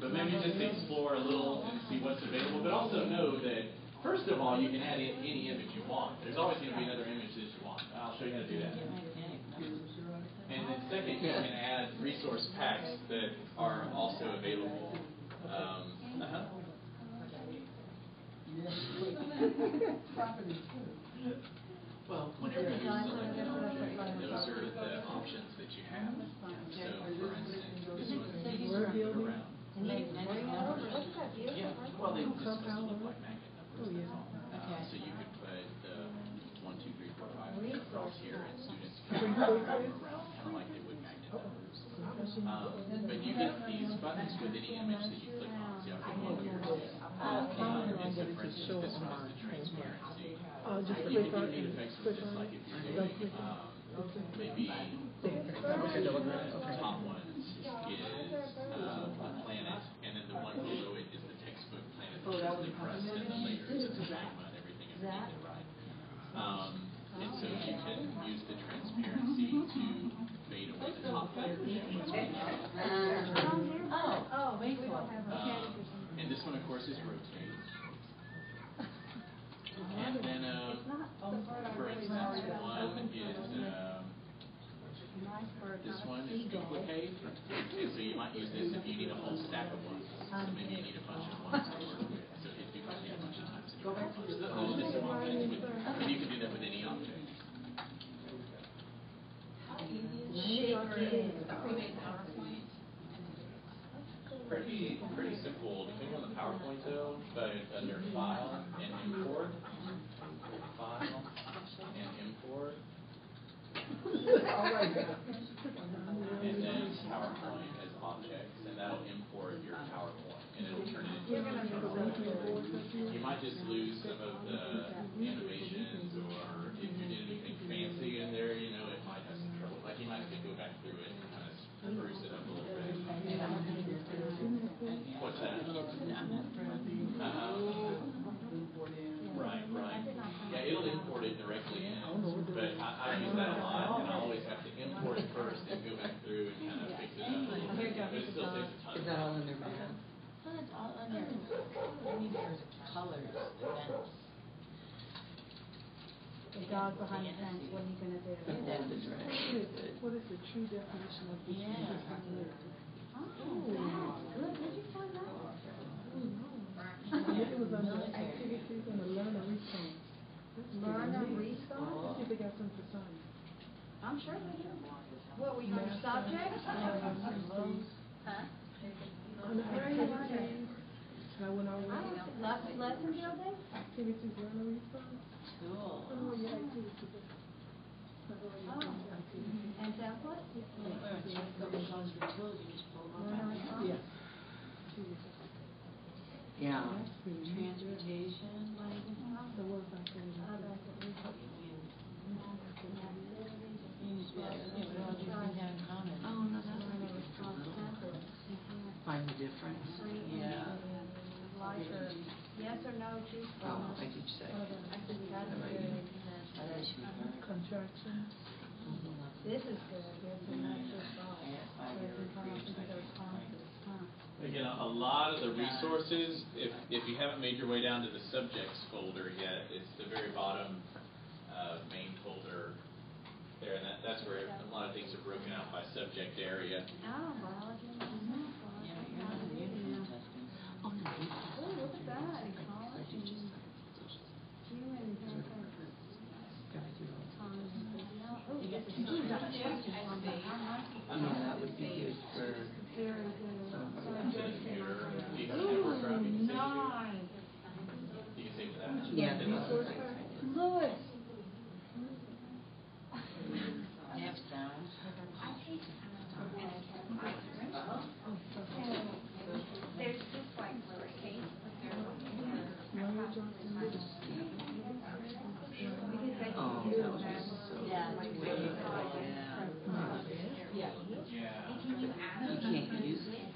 But maybe just explore a little and see what's available. But also know that, first of all, you can add in any image you want. There's always going to be another image that you want. I'll show you how to do that. And then second, you can add resource packs that are also available. Well, whenever you select it, those are the options that you have. So, for instance, this one, you can put around. Yeah, well, they just look like magnet numbers. That's all. So you could put 1, 2, 3, 4, 5 across here, and students can move around kind of like they would magnet numbers. But you get these buttons with any image that you click on. See, I'll click one here. And so, for instance, this one is the transparency. You can do neat effects with this, like if you're doing maybe the top one is a planet, and then the one below it is the textbook planet, which is the crust and the layers and the magma and everything underneath it, right? And so you can use the transparency to fade away the top layer. And this one, of course, is rotate. And then, for instance, one is, this one is duplicate. And so you might use this if you need a whole stack of ones. So maybe you need a bunch of ones to work with. So hit duplicate a bunch of times. And you have a bunch. Those are just some options. And you can do that with any object. Pretty simple, depending on the PowerPoint though, but under File and Import, File and Import, and then PowerPoint as objects, and that'll import your PowerPoint, and it'll turn it into an internal document. You might just lose some of the animations, or if you did anything fancy in there, it might have some trouble. Like you might have to go back through it and kind of spruce it up a little bit. What's that? Right. Yeah, it'll import it directly in, but I use that a lot, and I always have to import it first and go back through and kind of fix it up a little bit. But it still takes a ton of time. Is that all in there, man? Well, it's all under, maybe there's colors, events. The dog behind the fence, what are you gonna do? What is the true definition of this? Oh, wow, good, did you find that? It was under activities and a learner response. Learner response? See if they got some for science. I'm sure they do. What, were you on subjects? Huh? Under activities, I went over. Lesson building? Activities, learner response. Cool. Oh, yeah, activities. And templates? Yeah. Yeah. Transportation, Find the difference. yeah. Like a yes or no choose from. Oh, I did say. I think that's good. Contraction. This is good. Yes or no choose from. So you can come up with the responses. Again, a lot of the resources, if you haven't made your way down to the subjects folder yet, it's the very bottom main folder there, and that's where a lot of things are broken out by subject area. Oh, biology. Oh, no. Oh, what's that? Ecology. Human Yeah, that would be good for. Very good. Ooh, Nice. You can save that. Yeah, there was. Look. Next sound. I take there's just like lowercase, but they're Oh, that was so. Yeah. Yeah. Can you add? You can't use it.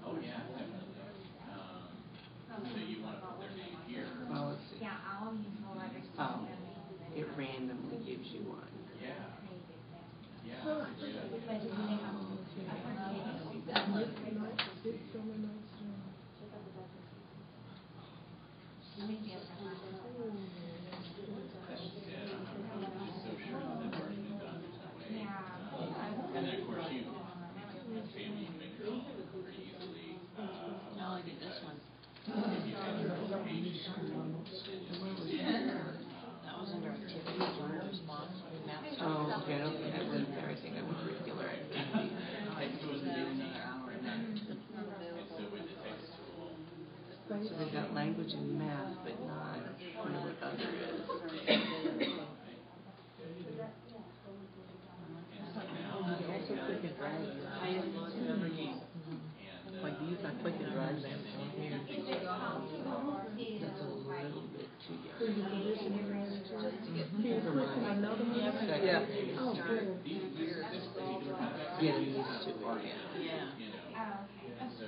Oh, yeah, definitely. So you want to put their name here. Oh, let's see. Yeah, I'll use the letters. Oh, it randomly gives you one. Yeah. Yeah, that's a great idea. Yeah, I'm just so sure that they've already been done that way. And then, of course, family you can make your own pretty easily. Oh, look at this one. If you have your own page, That was under activities, learn response, math. Oh, okay, I don't think I went there. I think I went regular activity. I suppose we did another hour in that. and so with the text tool, So they've got language and math, but not what other is. Also click and drag. Like these, I click and drag them on here. That's a little bit too young. So you can listen to here's another one. Yeah. Oh, cool. Get used to it. Yeah. you know, and so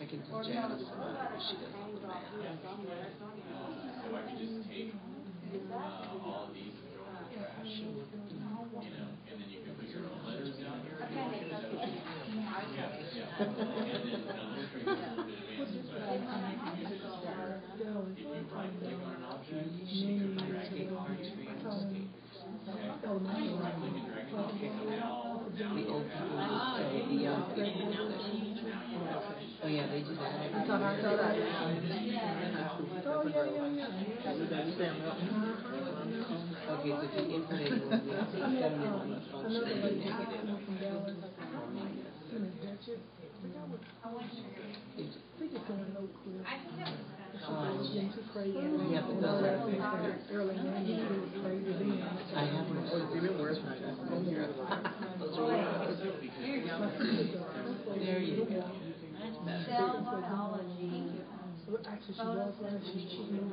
I can tell Janice some of it, she does all the math. so I can just take all of these and throw them in the trash, and then you can put your own letters down here. Yeah. And then another trick is a little bit advanced, but if you right click on an object, you can drag it on your screen. Okay. Right click and drag it on. Now The old people used to say, the young people used to say. Oh yeah, they do that every year. Okay, so if you input it, it's got an orange function and a negative. Oh my goodness. Yeah, but those are I have one. Oh, even worse. Those are There you go. There you go. Cell biology. Teach them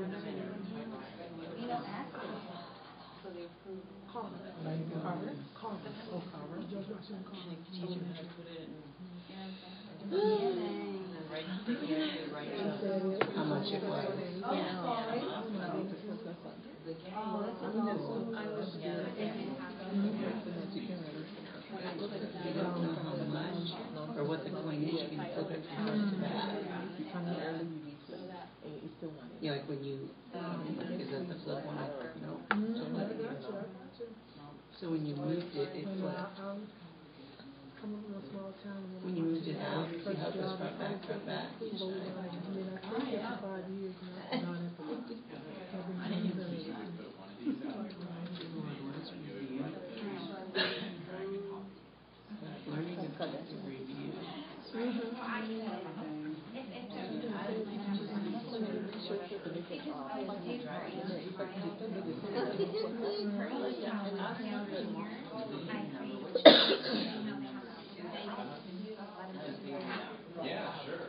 how to put it in. How much it was. You don't know how much or what the coin is, you can flip it from front to back. Yeah, like when you, is that the flip one? No. So when you moved it, it flipped. When you moved it out, see how it goes front back. I didn't even see that. Learning objective review. Yeah, sure.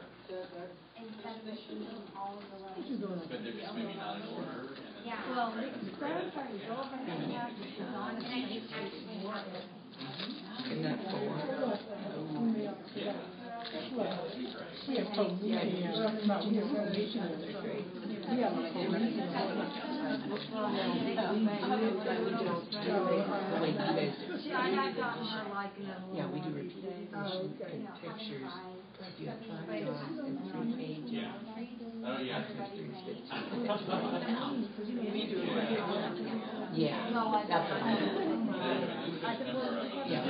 all of the letters. But they're just maybe not in order. And then Yeah. Well, third party, go ahead and have the design. And I think actually more. Isn't that 4? Yeah. We have told me, about we have information in the grade. We have like Yeah, we do representation and pictures. You have 5 dots and 3 pages. Yeah. Oh, yeah. We do it. Yeah, that's what I mean. Yeah.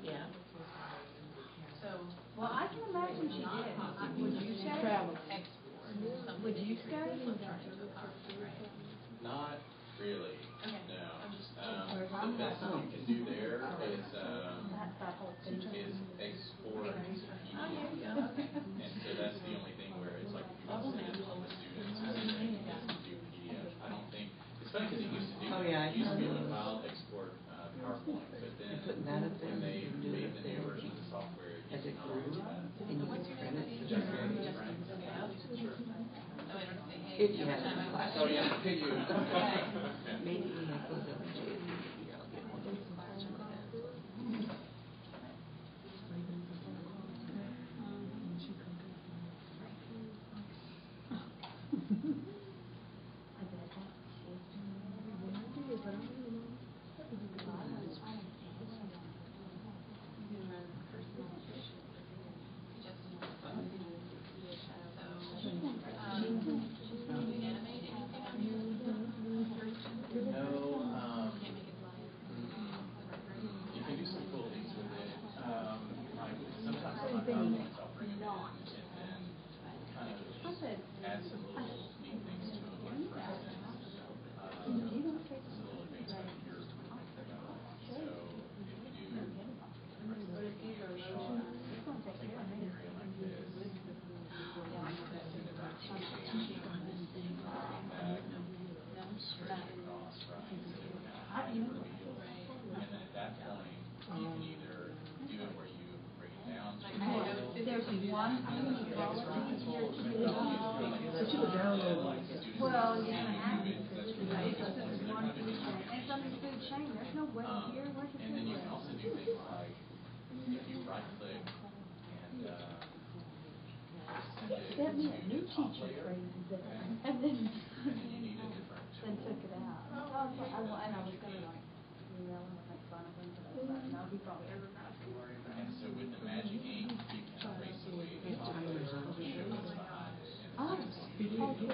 Yeah. So, Well, I can imagine she did. Would you stay? Would you stay? Not really. Okay. No. The best you can do there is export to PDF. And so that's the only thing where it's like if you want to send it to all the students, you can do PDF. I don't think it's funny because it used to do that. It used to be able to file export PowerPoint, but then when they made the new version of the software, you can always And you can print it. Sure. If you have a class. Oh yeah, you. Maybe when I close up the JSC, I'll get one of those classroom events. You can do some cool things with it. Like sometimes on my PowerPoints I'll bring them in and then kind of add some little neat things to them. Like for instance, this is a little advanced right here. So if you do like this, send it back to the page, straight across, right? So it would kind of hide your reveal. And then at that point, you can either do it where you bring it down to There's one thing you But you could download like it. well, you're gonna have to. It's one food chain. And it's under the food chain. There's no way here. Where's the and then food you can chain? also do things like if you right click and send it Sent me a to new the top teacher layer, crazy that, okay? and then And then you need a different then tool. took it out. Okay, and I was gonna like email him and make fun of him, but I was like, no, he probably ever not to worry about And it. so with the magic ink, you can erase away the top layer to show what's behind it. Oh,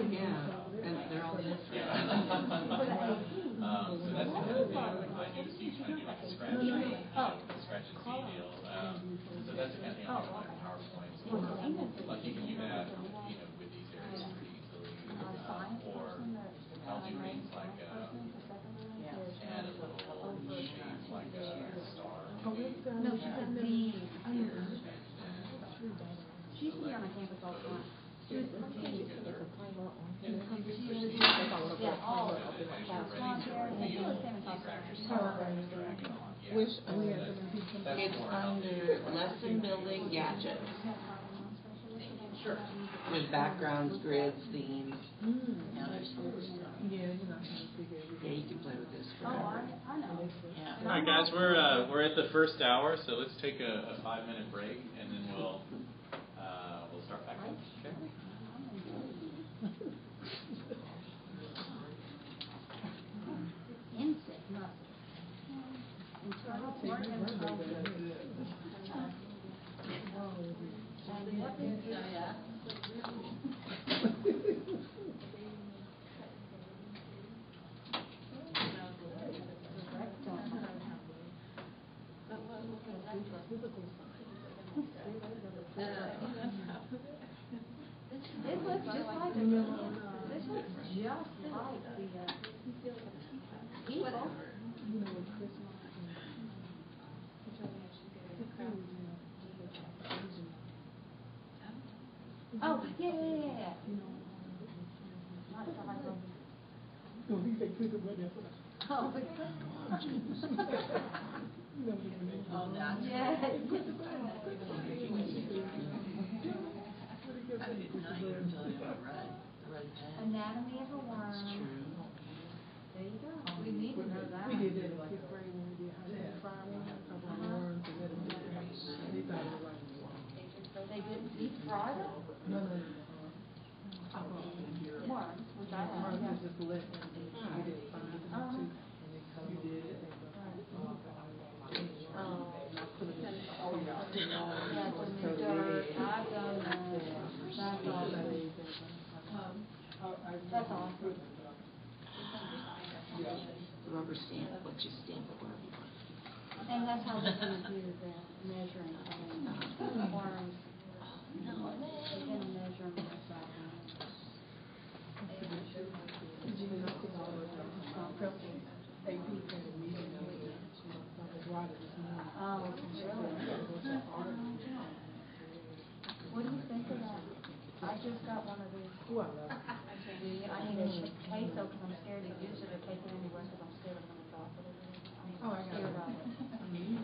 Yeah, and they're all different. So that's the kind of thing I do. So you kind of do like a scratch and see deal. So that's the kind of thing I'll do with PowerPoint. Or like you can do that, with these areas pretty easily. Or I'll do things like add a little shape like a star. No, she said me. Here. She used to be on the campus all the time. She was the team. Wish we had some people. It's under lesson building gadgets. Sure. With backgrounds, grids, themes. Yeah, Yeah, you can play with this Oh, forever. I know. Yeah. All right, guys, we're at the first hour, so let's take a 5-minute break, and then we'll start back up. Okay. Insect muscle. Internal organ This looks just like the this looks just like the people. Oh, yeah. Not the high level. No, he said click it, but that's what Oh, Oh, that's. yes. I didn't know you were telling me about red pen. Anatomy of a worm. That's true. There you go. We need to know that. we did that in fifth grade when we did identify one, a couple of worms, and let them do that. And they thought it was like, They didn't deep fry them? no. Worms, which I have. Worms Yeah. is just let them do it. We didn't find it too. You did it. Yeah, when you dirt, I've done that. That's awesome. That's awesome. Rubber stamp, what you stamp for. And that's how we're gonna do that, measuring, worms. We're gonna measure them like that. AP had a meeting on his water this morning. Oh, really? What do you think of that? I just got one of these. Ooh, I love it. I need a queso because I'm scared to use it or take it anywhere because I'm scared I'm gonna drop it. Oh, I got Scared of it.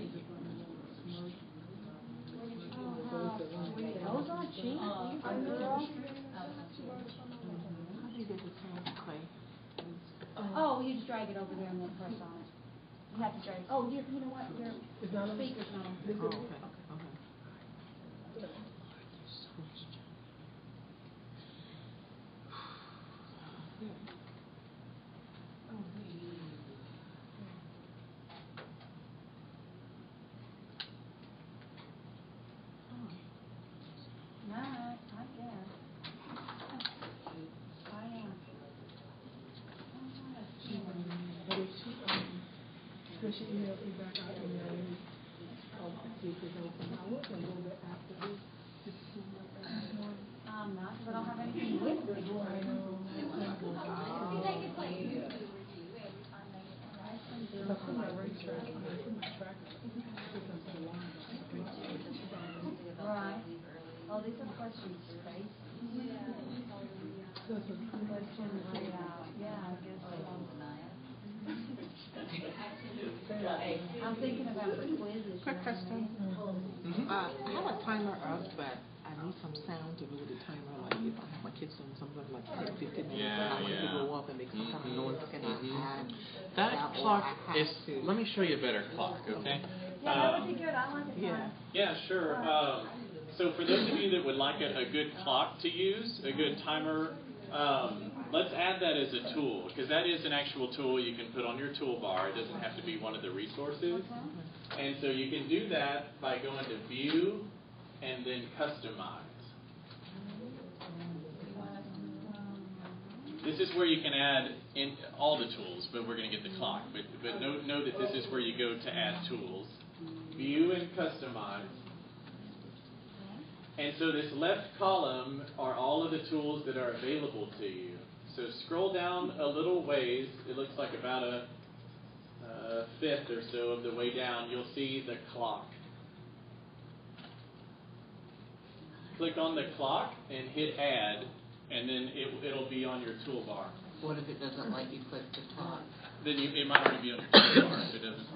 it. Those Those aren't cheap. How do you get the sand clay? Oh, you just drag it over there and then press on it. You have to drag. Oh, you know what? Your It's not on. speaker's not on. This is Oh, it? okay. No, I guess. I am. But if when she emailed me back, I emailed me, see if it's open. I was gonna go there after this, just to see what this morning. I'm not, because I don't have anything with me. I know. I put my race track, I put my tracker, because I'm so long. Right. Oh, these are questions, space. That's what. Questions, yeah, I guess. I'm thinking about the quizzes. Quick question. I have a timer up, but I need some sound to go with the timer. Like if I have my kids doing something like 10, 15 minutes, I want it to go up and make some kind of noise. Can I add That clock is, let me show you a better clock, okay? Yeah, that would be good. I like it. Yeah. Yeah, sure. So for those of you that would like a good clock to use, a good timer, let's add that as a tool, because that is an actual tool you can put on your toolbar. It doesn't have to be one of the resources. And so you can do that by going to View and then Customize. This is where you can add in all the tools, but we're going to get the clock. But know that this is where you go to add tools. View and Customize. And so this left column are all of the tools that are available to you. So scroll down a little ways. It looks like about a fifth or so of the way down. You'll see the clock. Click on the clock and hit Add, and then it'll be on your toolbar. What if it doesn't let you click the clock? Then it might already be on your toolbar if it doesn't.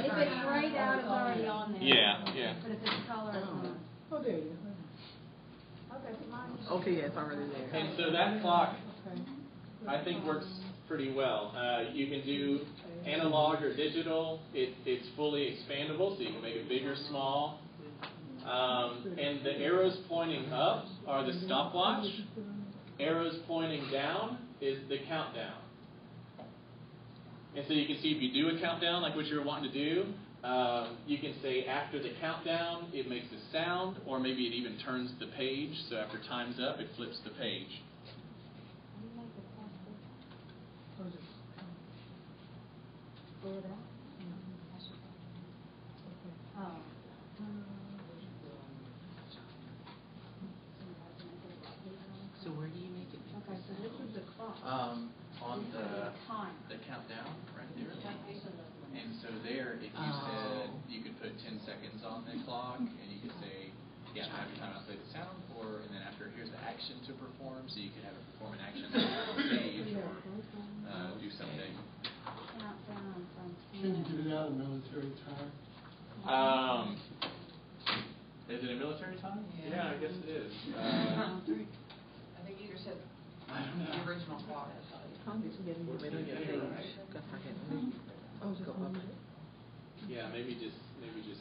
If it's grayed out, it's already on there. Yeah. But if it's colored, it's not. Oh, there you Okay, yeah, it's already there. And so that clock, I think, works pretty well. You can do analog or digital. It's fully expandable, so you can make it big or small. And the arrows pointing up are the stopwatch. Arrows pointing down is the countdown. And so you can see if you do a countdown, like what you're wanting to do, you can say after the countdown, it makes a sound, or maybe it even turns the page. So after time's up, it flips the page. So where do you make it? Okay, so this is the clock. On the countdown right there. And so there, if you said you could put 10 seconds on the clock, and you could say, yeah, every time I play the sound, and then after here's the action to perform, so you can have it perform an action on stage or do something. Can you do that in military time? Is it a military time? Yeah. I guess it is. I think you just said the original clock. Yeah, maybe just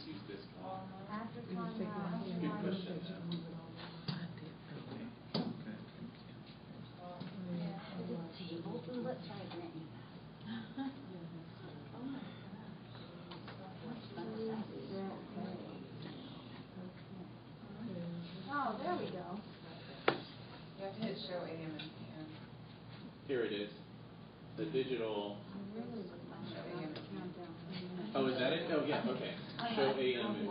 use this clock. Good question. Oh, there we go. You have to hit show AM and PM. Here it is. The digital. Show AM and PM. Oh, is that it? Oh, yeah, okay. Show AM and PM.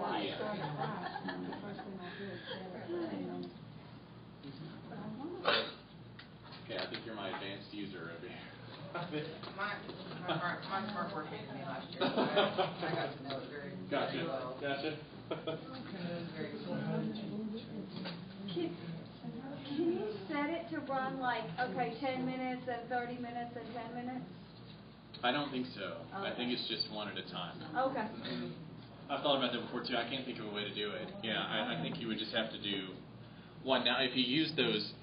Okay, I think you're my advanced user over here. My smart work hated me last year, so I got to know it very, very well. Gotcha. Very cool. Can you set it to run like, okay, 10 minutes and 30 minutes and 10 minutes? I don't think so. Okay. I think it's just one at a time. Okay. I've thought about that before too. I can't think of a way to do it. Yeah, I think you would just have to do one. Now, if you use those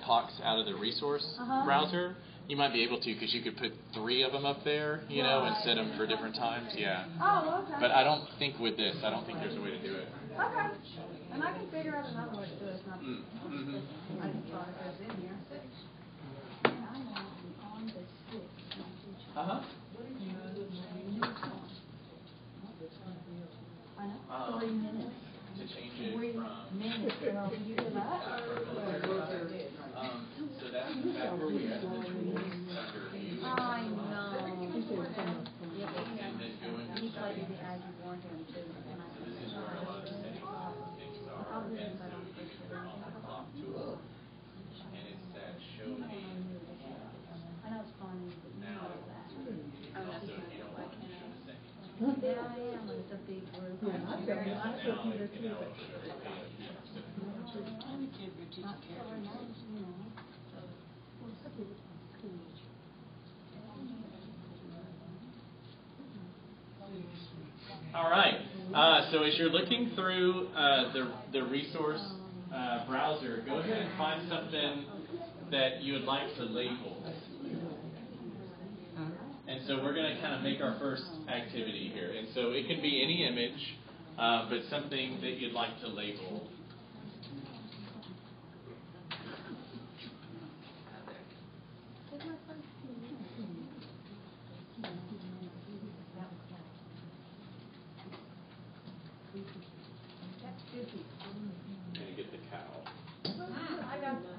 clocks out of the resource browser, you might be able to, because you could put 3 of them up there, you know, and set them for different times. Yeah. Oh, okay. But I don't think with this, I don't think there's a way to do it. Okay. And I can figure out another way to do it. It's not, I just thought it was in here. Uh-huh. I know. 3 minutes. To change it 3 from... minutes. Well, can you do that? So that's back where we had the tools under view. I know. And then go into He played settings. the as you warned him to. So this is where a lot of the settings are. And so you can turn on the clock tool. And it's that show AM. I know it's funny, but you Now, know that. and also if you don't want to show the settings. Yeah, I am, but it's a big group. Now it will show AM. All right. So as you're looking through the resource browser, go ahead and find something that you would like to label. And so we're going to kind of make our first activity here. And so it can be any image, but something that you'd like to label. Going to get the cow. I got that.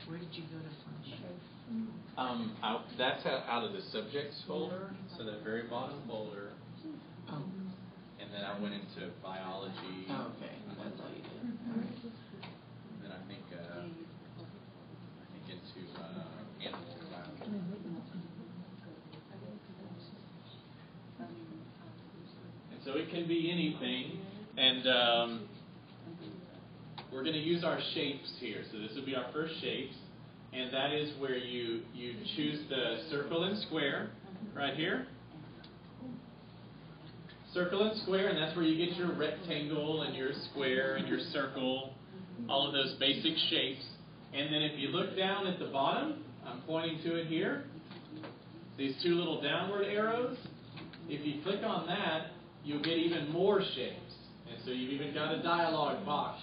Where did you go to find it? That's out of the subjects folder, so the very bottom folder. Oh. And then I went into biology. Oh, okay. That's all you did. All right. And then I think into animal biology. And so it can be anything, and we're going to use our shapes here. So this will be our first shapes, and that is where you choose the circle and square right here. Circle and square, and that's where you get your rectangle and your square and your circle, all of those basic shapes. And then if you look down at the bottom, I'm pointing to it here, these 2 little downward arrows. If you click on that, you'll get even more shapes. And so you've even got a dialog box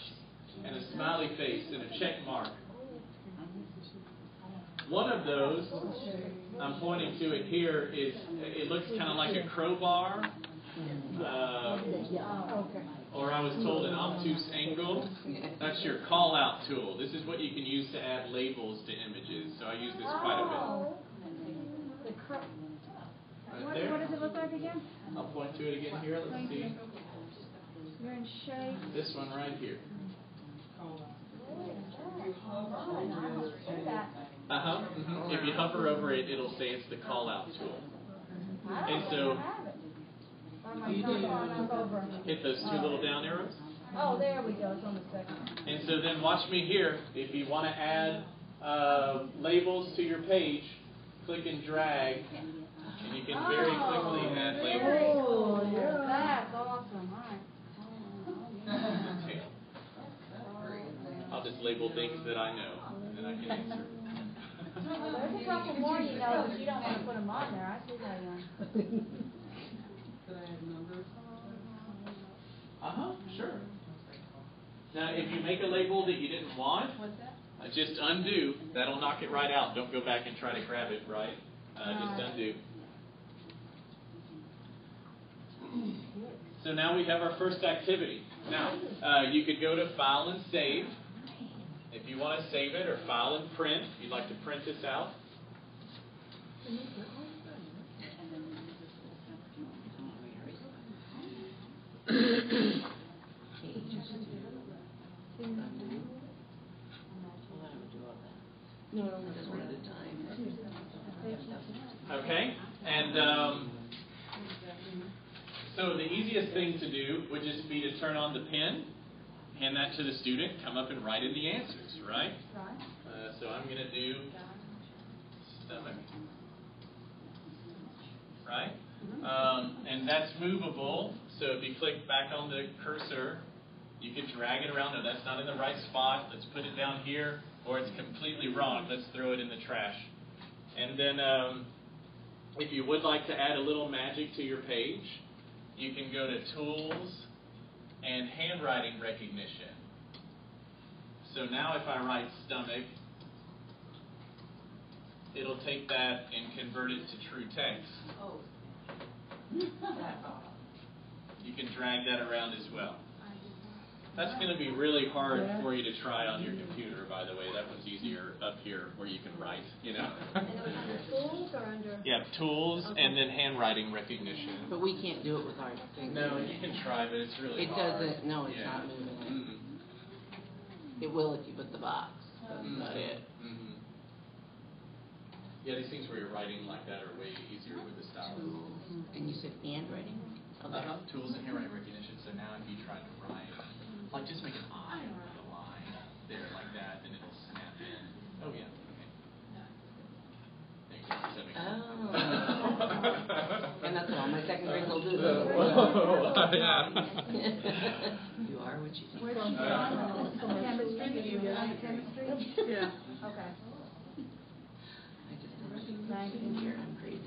and a smiley face and a check mark. One of those, I'm pointing to it here, it looks kind of like a crowbar. or I was told an obtuse angle. That's your call-out tool. This is what you can use to add labels to images. So I use this quite a bit. Right What does it look like again? I'll point to it again here. Let's see. You're in shape. This one right here. If you hover over it, it'll say it's the call-out tool. And so, hit those two little down arrows. Oh, there we go. It's on the second. And so then watch me here. If you want to add labels to your page, click and drag, and you can very quickly add labels. Oh, that's awesome. All right. Okay. I'll just label things that I know, and then I can answer. Well, there's a couple more you know, but you don't want to put them on there. I see how you are. Could I add numbers? Sure. Now, if you make a label that you didn't want, just undo. That'll knock it right out. Don't go back and try to grab it, right? Just undo. So now we have our first activity. Now, you could go to File and Save. If you want to save it, or File and Print, if you'd like to print this out. Okay, and so the easiest thing to do would just be to turn on the pen, hand that to the student, come up and write in the answers, right? So I'm going to do stomach, right? And that's movable, so if you click back on the cursor, you can drag it around. No, that's not in the right spot. Let's put it down here, or it's completely wrong. Let's throw it in the trash. And then if you would like to add a little magic to your page, you can go to Tools and Handwriting Recognition. So now if I write stomach, it'll take that and convert it to true text. Oh. You can drag that around as well. That's going to be really hard for you to try on your computer, by the way. That one's easier up here where you can write, you know. And it was under tools or under? Yeah, Tools and then Handwriting Recognition. But we can't do it with our thing. No, you can try, but it's really hard. It doesn't, no, it's not moving. It will if you put the box. That's about it. Yeah, these things where you're writing like that are way easier with the stylus. And you said handwriting? Tools and Handwriting Recognition. So now if you try to write, like just make an I with a line there like that, then it'll snap in. Oh yeah, okay. There you go. Does that make sense? Oh. And that's all my second grade will do. Yeah. You are what you think. Where's she from? Chemistry? You on the chemistry? Yeah. Okay. I just don't here. I'm crazy.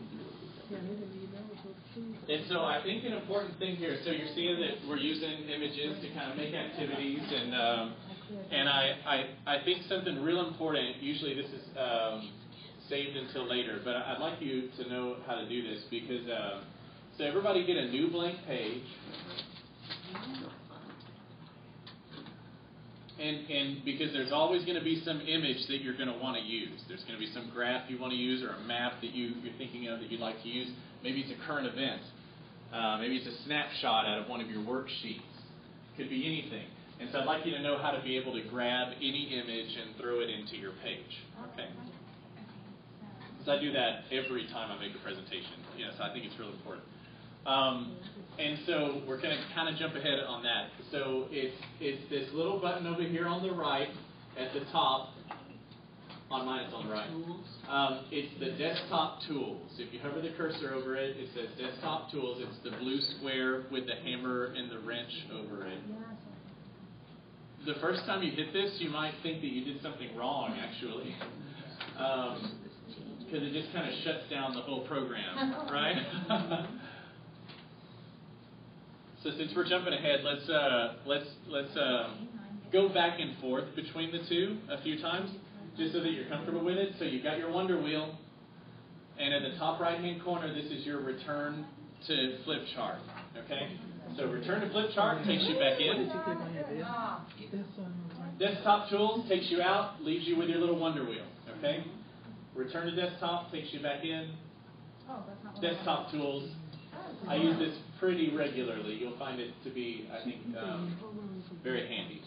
And so I think an important thing here, so you're seeing that we're using images to kind of make activities, and I think something real important, usually this is saved until later, but I'd like you to know how to do this, because, so everybody get a new blank page, and because there's always going to be some image that you're going to want to use. There's going to be some graph you want to use, or a map that you're thinking of that you'd like to use. Maybe it's a current event. Maybe it's a snapshot out of one of your worksheets. Could be anything. And so I'd like you to know how to be able to grab any image and throw it into your page. Okay? So I do that every time I make a presentation. Yes, I think it's really important. And so we're going to kind of jump ahead on that. So it's this little button over here on the right at the top. On mine, it's on the right. It's the desktop tools. If you hover the cursor over it, it says desktop tools. It's the blue square with the hammer and the wrench over it. The first time you hit this, you might think that you did something wrong, actually. Because it just kind of shuts down the whole program, right? So since we're jumping ahead, let's go back and forth between the two a few times, just so that you're comfortable with it. So you've got your Wonder Wheel, and at the top right-hand corner, this is your return to flip chart, okay? So return to flip chart takes you back in. Desktop tools takes you out, leaves you with your little wonder wheel. Okay. Return to desktop takes you back in. Desktop tools. I use this pretty regularly. You'll find it to be, I think, very handy.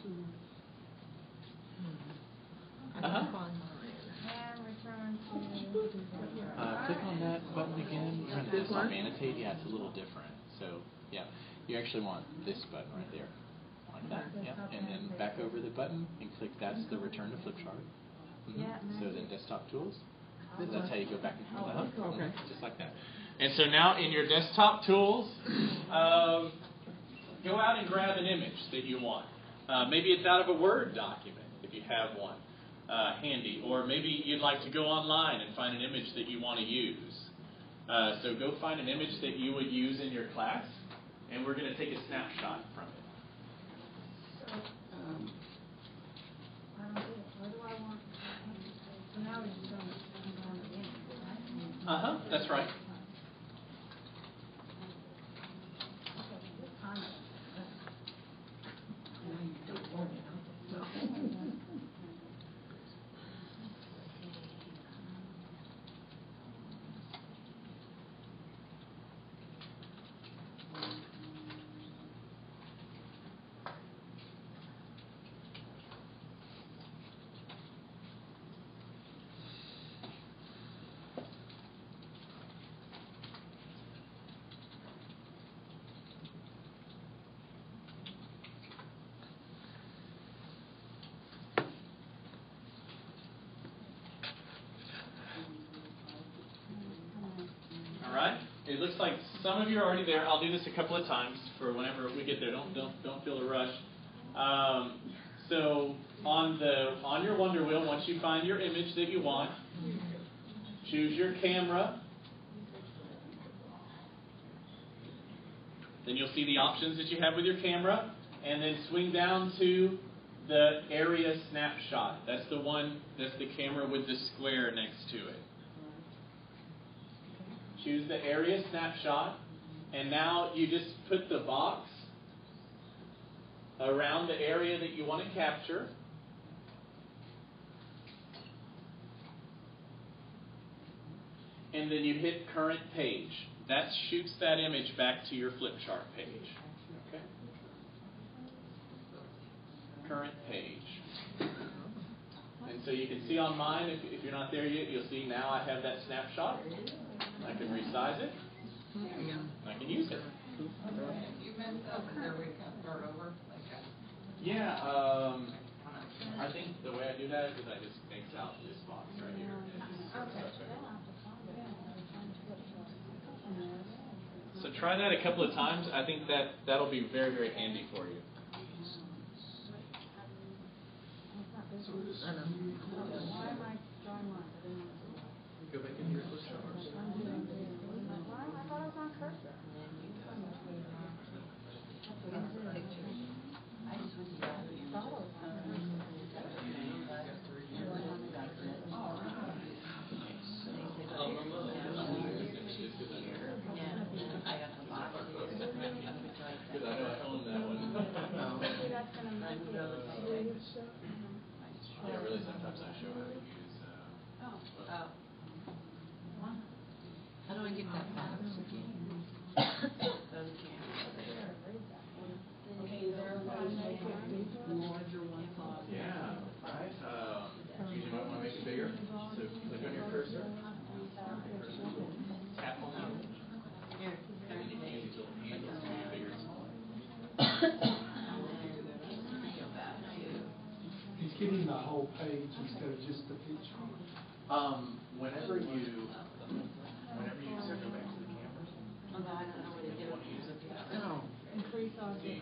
Click on that button again. You're on desktop annotate. Yeah, it's a little different. So, yeah, you actually want this button right there. Like that. Yeah. And then back over the button and click. That's the return to flip chart. So then desktop tools. That's how you go back and forth. Okay. Just like that. And so now in your desktop tools, go out and grab an image that you want. Maybe it's out of a Word document if you have one handy. Or maybe you'd like to go online and find an image that you want to use. So go find an image that you would use in your class, and we're going to take a snapshot from it. That's right. It looks like some of you are already there. I'll do this a couple of times for whenever we get there. Don't feel a rush. So on your Wonder Wheel, once you find your image that you want, choose your camera. Then you'll see the options that you have with your camera, and then swing down to the area snapshot. That's the one. That's the camera with the square next to it. Choose the area snapshot, and now you just put the box around the area that you want to capture. And then you hit current page. That shoots that image back to your flip chart page. Okay? Current page. And so you can see on mine, if you're not there yet, you'll see now I have that snapshot. I can resize it, and I can use it. You meant there we can start over? Yeah, I think the way I do that is I just X out this box right here. So try that a couple of times. I think that'll be very, very handy for you. Why am I drawing one? Go back into your flip chart. I thought it was on cursor. Because I know I own that one. Yeah, really, sometimes I show how to use. How do I get that back? Yeah, right. You might want to make it bigger. So click on your cursor. Tap on that. And then you can use these little handles to make it bigger and smaller. He's getting the whole page instead of just the picture. Whenever you circle back to the cameras, I don't know what to do. Increase on the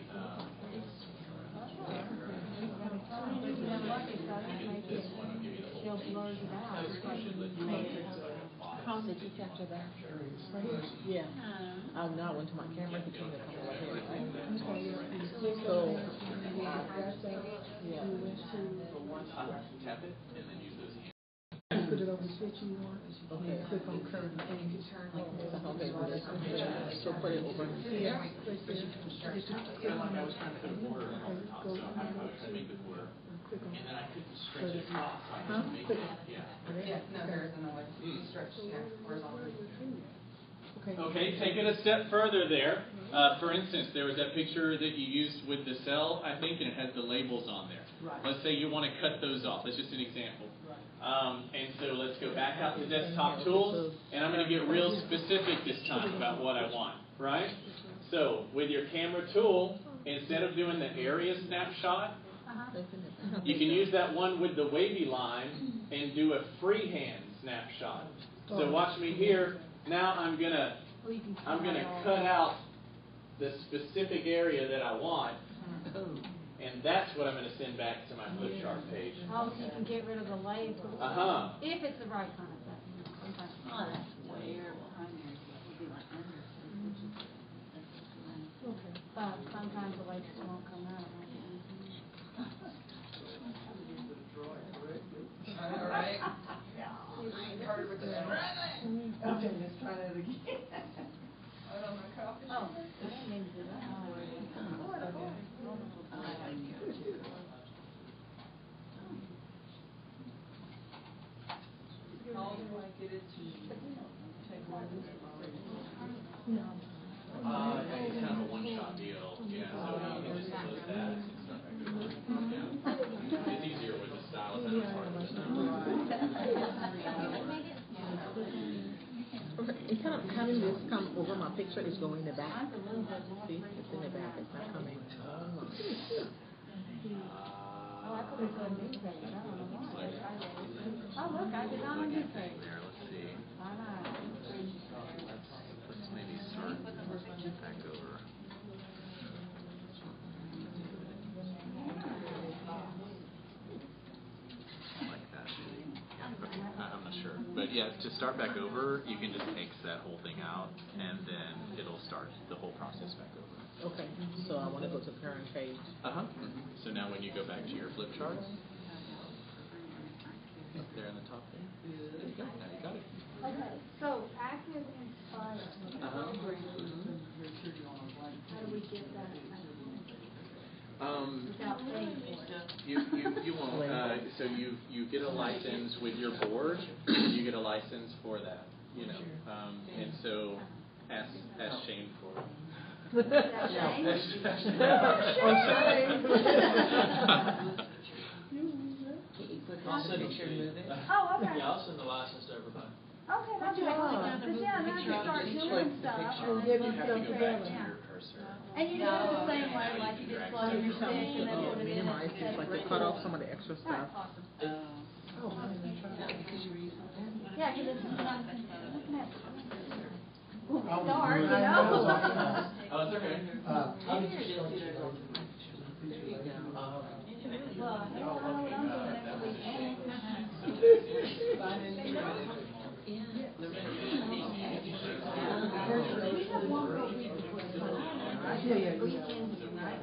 How did you capture that? Right here? Yeah. Now I went to my camera, he told me to come right here, right? So, yeah. tap it, and then use those hands. Put it of the switch you want, and then click on current page. So put it over here. I was trying to put a border on the top, so I could make the border. And then I couldn't stretch it across, so I had to make it, No, there is another stretch, horizontally. Okay, take it a step further there. For instance, there was that picture that you used with the cell, I think, and it has the labels on there. Right. Let's say you want to cut those off. That's just an example. And so let's go back out to desktop tools, and I'm going to get real specific this time about what I want, right? So with your camera tool, instead of doing the area snapshot, you can use that one with the wavy line and do a freehand snapshot. So watch me here. Now I'm gonna cut out the specific area that I want, and that's what I'm gonna send back to my flip chart page. Oh, so you can get rid of the label. If it's the right kind of thing. Sometimes. Oh, that's way behind there. It'd be like under. Okay. But sometimes the labels won't come out. All right. Harder with the Okay, let's try that again. Out on my copy. Oh, I didn't mean to do that. How do I get it to take one? It's kind of a one-shot deal. Yeah, so you just close that and start back over. Yeah. It's easier with the stylus. I know it's hard with the Okay, instead of having this come over my picture, it's going in the back. See, it's in the back. It's not coming. Oh, I could have done this page. I don't know why. Oh, look, I did not on this page. there. Let's see. Why not? Let's maybe start back over. Like that. Yeah, okay. I'm not sure. But yeah, to start back over, you can just X that whole thing out, and then it'll start the whole process back over. Okay, so I want to go to current page. So now when you go back to your flip charts, up there in the top there, there you go. Now you got it. Okay, so active inspire. How do we get that? Without paying for it. You won't. So you get a license with your board. You get a license for that. You know, and so ask Shane for it. I'll send it. Oh, okay. Yeah, I'll send the license to everybody. Okay, that's good. Because yeah, now you start doing stuff. You have to go back to your cursor. And you do it the same way, like you just plug in your stick and then put it in. Minimize this, like to cut off some of the extra stuff. Yeah, because it's not looking at dark, you know? Oh, it's okay. Well, I don't know what I'm doing next week. We have one more week before the weekend is right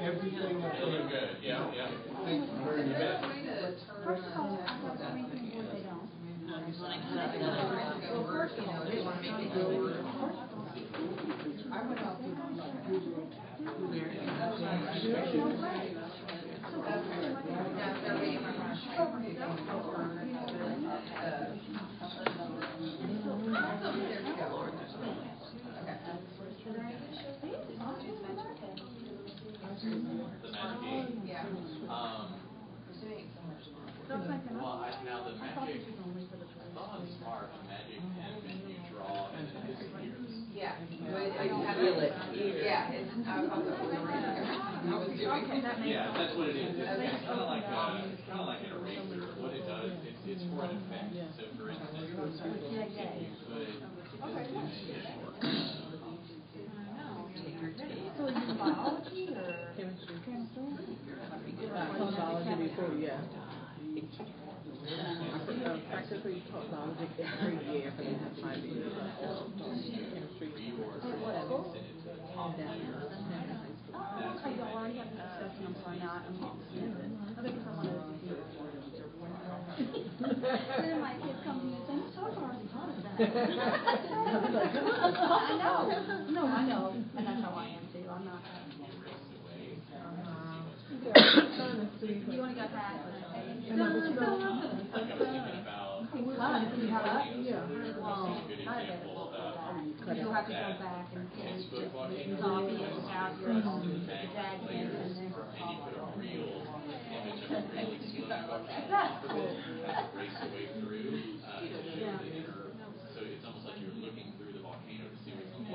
Everything up It'll look good. Yeah, yeah. Thank you very much. First of all, I thought everything where they don't. Well, first, you know, they want to make it go. I went out to Google. The Magic 8. Yeah. Well, now the Magic, I thought on Smart, the Magic Pen, when you draw and it disappears. Yeah. Yeah, it's, I was doing. Yeah, that's what it is. It's kind of like an eraser. What it does, it's for an effect. So for instance, if you put So is it biology or chemistry? Cosmology before, yeah. Practically cosmology every year for the past 5 years. Chemistry. Okay, y'all already have the discussion, I'm sorry, now I'm getting stupid. Okay, because I want to. Then my kids come to you and say, Miss Harper already taught us that. I know, no, I know, and that's how I am too, I'm not. You only got that? No. You'll have to go back and just copy it out your dad and then that's cool. So it's almost like you're looking through the volcano to see what's on the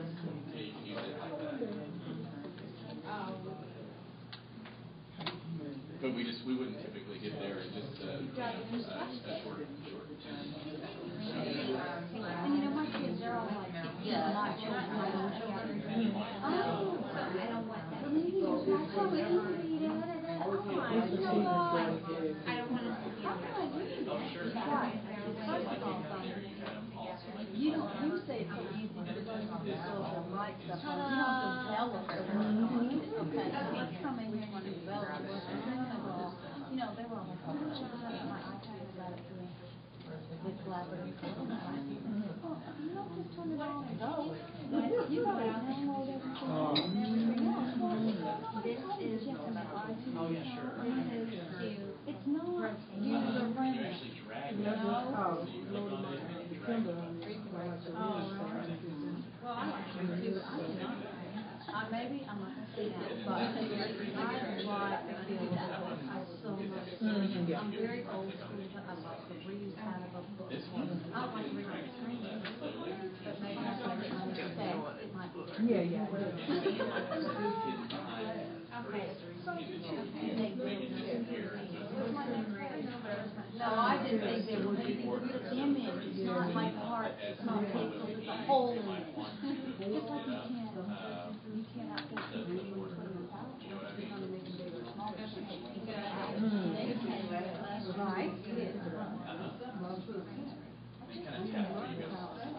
inside. So you can use it like that. But we wouldn't typically get there in just a short. And you know, my kids, they're all like, my children. I don't want that. That's so easy. I don't want to see it. You don't, you say it's so easy because you like stuff. You don't develop it. Okay, let's come in here and develop it. You know, they were all like, oh, my iPad is out of here. With collaborative. You don't just turn it on and go. You got to download everything and everything else. This is Oh, yeah, sure. It's not user friendly. You actually drag it. No. So you click on it and you drag it. Well, I like to do it. Maybe I'm not going to say that, but I like the feel of so much. I'm very old school, but I like to read out of a book. I don't like to read on the screen, but maybe I can read on the text. It might be. Yeah. No, I just think there would be the image. It's not like heart. It's not pixels. It's a whole image. Just like you can't output the reading between the pouch. You're going to make them bigger or smaller. Right. You kind of tap where you go. Tap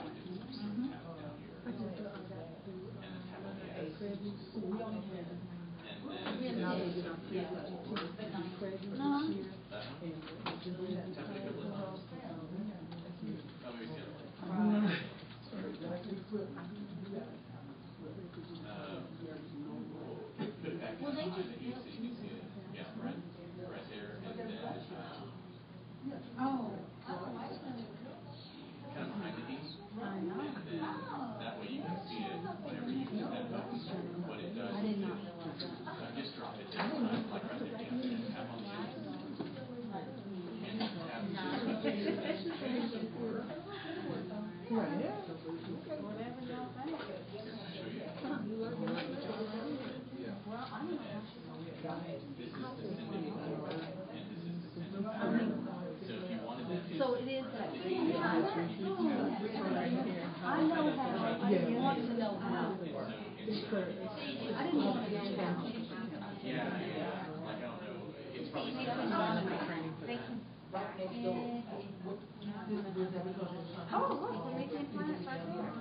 down here. And then tap on the S. And put it back in the line that you see. You can see it. Yeah, right there. And then kind of behind the piece. And then that way you can see it whenever you hit that button. What it does is just drop it down, like right there. Yeah. Tap on the S. And tap So it is that. I know how. I want to know how. I didn't want to know how. Yeah. Like, I don't know. It's probably Oh, look, they can plant it right there.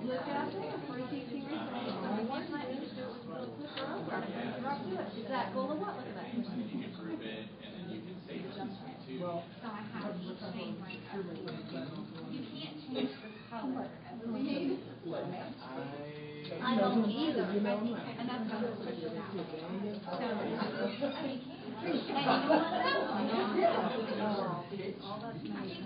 Look out there, free teaching research. One plant, you just do it with right to it. Is that cool or what? Look at that. you can group it, and then you can save it too. So I have to change my color. You can't change the color of the weed. I don't either, and that's how it's supposed to happen. So, and you know what, that one, all that's nice.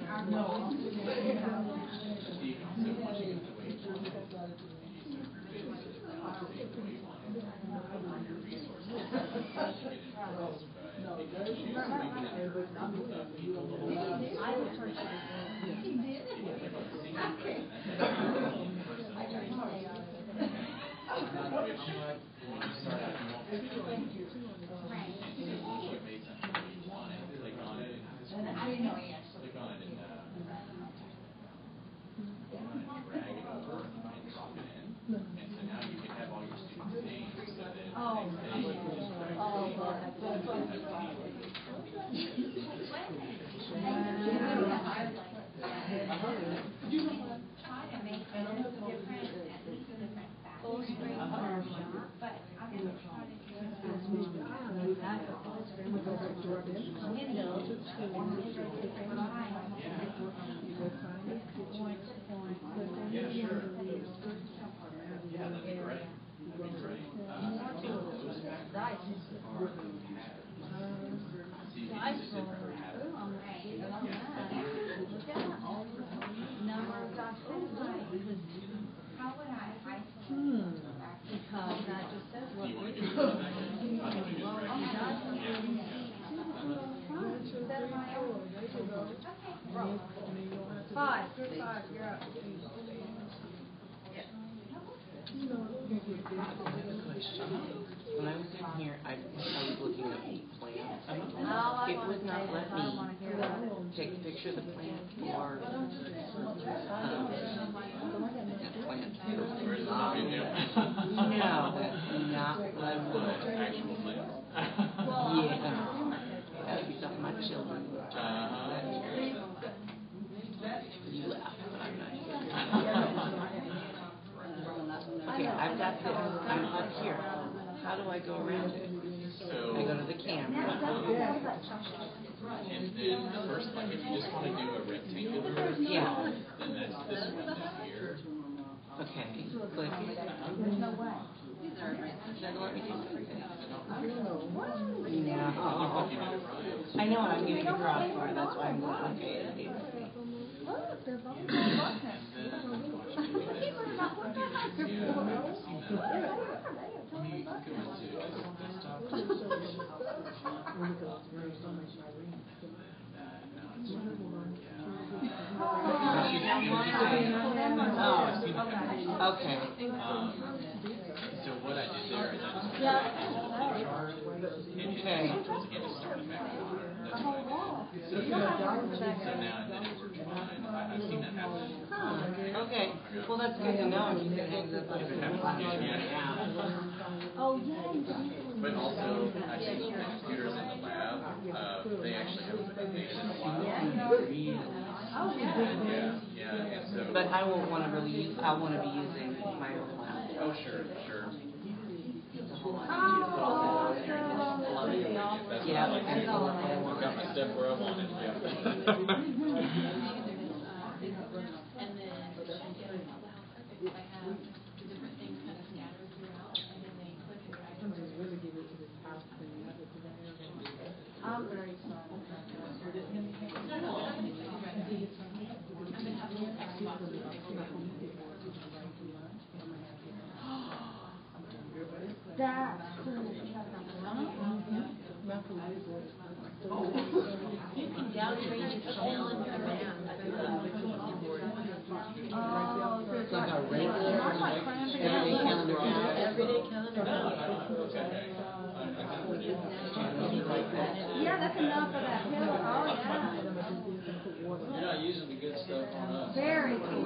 I would search it. He did. Okay. Drag it over and drop it in. And so now you can have all your because that just says Do what you want we're to give doing. it back? I think we just write Five, you're five, you're up. When I was in here, I was looking at the plant. It would not let me take a picture of the plant or plant. No, that's not what I want. Actual plans. Yeah. That would be something my children would You laugh, but I'm not here. Okay, I've got this. I'm up here. How do I go around it? So, I go to the camera. and then the first, like, if you just want to do a rectangular, Yeah. then that's this one that's here. Okay, click. There's no way. Is that let me do everything? If you did it right. I know, I'm getting a draw for it. That's why I'm going, okay. Look, they're both working. People are not working. Oh, okay. So what I did there is I just Yeah. and hit controls again to start it back over. That's what I did. So now and then it works fine. I've seen that happen. Okay. Well, that's good to know. You can hang this up If it happens again, yeah. Oh, yeah. But also, I think the computers in the lab, they actually have a foundation of lab. Yeah, and so. But I won't want to really use, I want to be using my own lab. Oh, sure, sure. Yeah. I've got my stuff where I want it, yeah. And then, I have the different things kind of scattered throughout, and then they click and drag and I'm very excited. That's cool. You can downgrade your calendar Oh, so it's Like a like, regular, I'm like cramping everyday down. calendar app. everyday calendar. Yeah, that's enough for that pill. Oh, yeah. You're not using the good stuff on us. Very cool.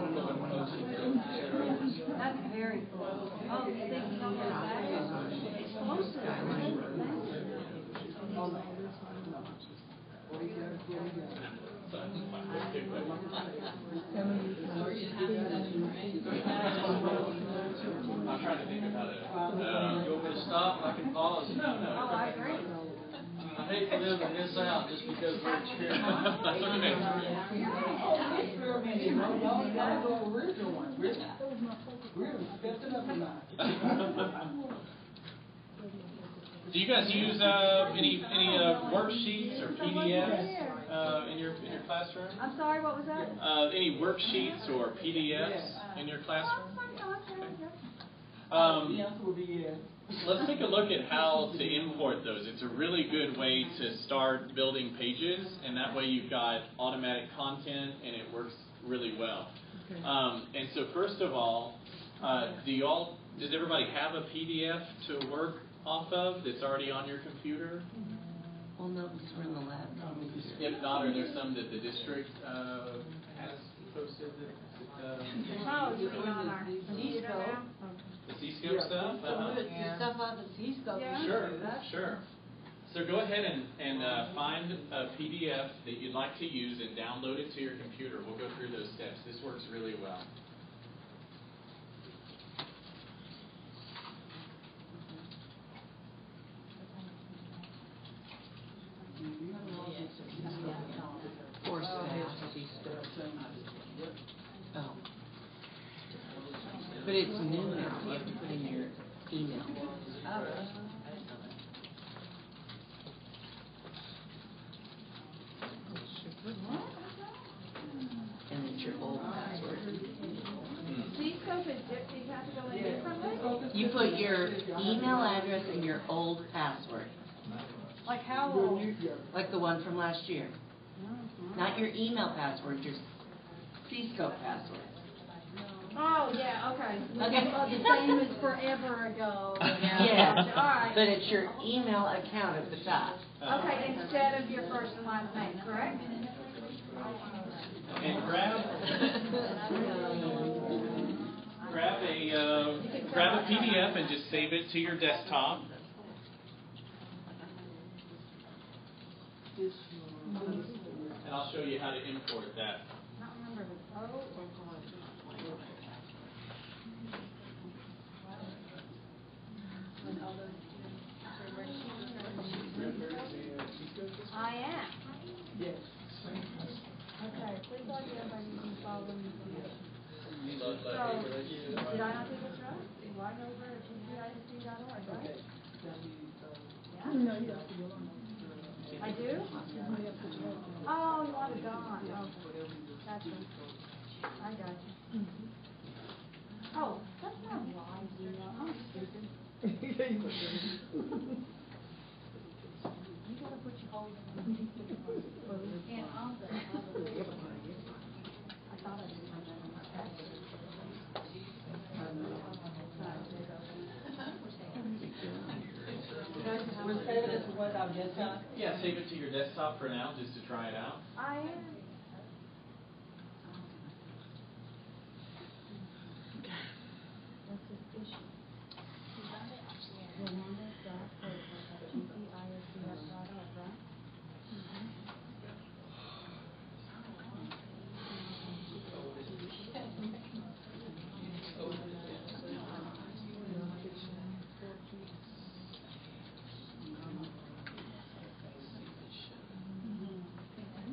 That's very cool. Oh, you think you don't get it back? Close to I'm trying to think of how to. You want me to stop? I can pause. Oh, I agree. I hate for them to miss out just because we're experienced. Do you guys use any worksheets or PDFs in your classroom? I'm sorry, what was that? Any worksheets or PDFs in your classroom? Let's take a look at how to import those. It's a really good way to start building pages, and that way you've got automatic content and it works really well. And so first of all, does everybody have a PDF to work off of that's already on your computer? Well, no, because we're in the lab. If not, are there some that the district has posted that Oh, you mean on our computer now? the C-scope stuff? Stuff on the C-scope. Yeah. Sure. So go ahead and find a PDF that you'd like to use and download it to your computer. We'll go through those steps. This works really well. Or staff, C-scope. Oh. But it's new now. You have to put in your email. And it's your old password. C-scope is Gypsy have to go in differently? You put your email address and your old password, Like how old? like the one from last year. Not your email password, your C-scope password. Oh, yeah, okay. Okay. The same as forever ago. Yeah, All right. but it's your email account at the top. Okay, instead of your first and last name, correct? And grab a PDF and just save it to your desktop. And I'll show you how to import that. I don't remember the O. I am. Yes. Okay, please log in by using the following information. So, did I not do this right? Log over at tcisd.org, right? Yeah? No, you have to go on. I do? Oh, you want it gone. Oh, gotcha. I got you. Oh, that's not wise, you know. I'm stupid. You gotta put your whole and all the I thought I did something in my password. We're saving it to what, our desktop? Yeah, save it to your desktop for now, just to try it out. I am. What's this issue? right?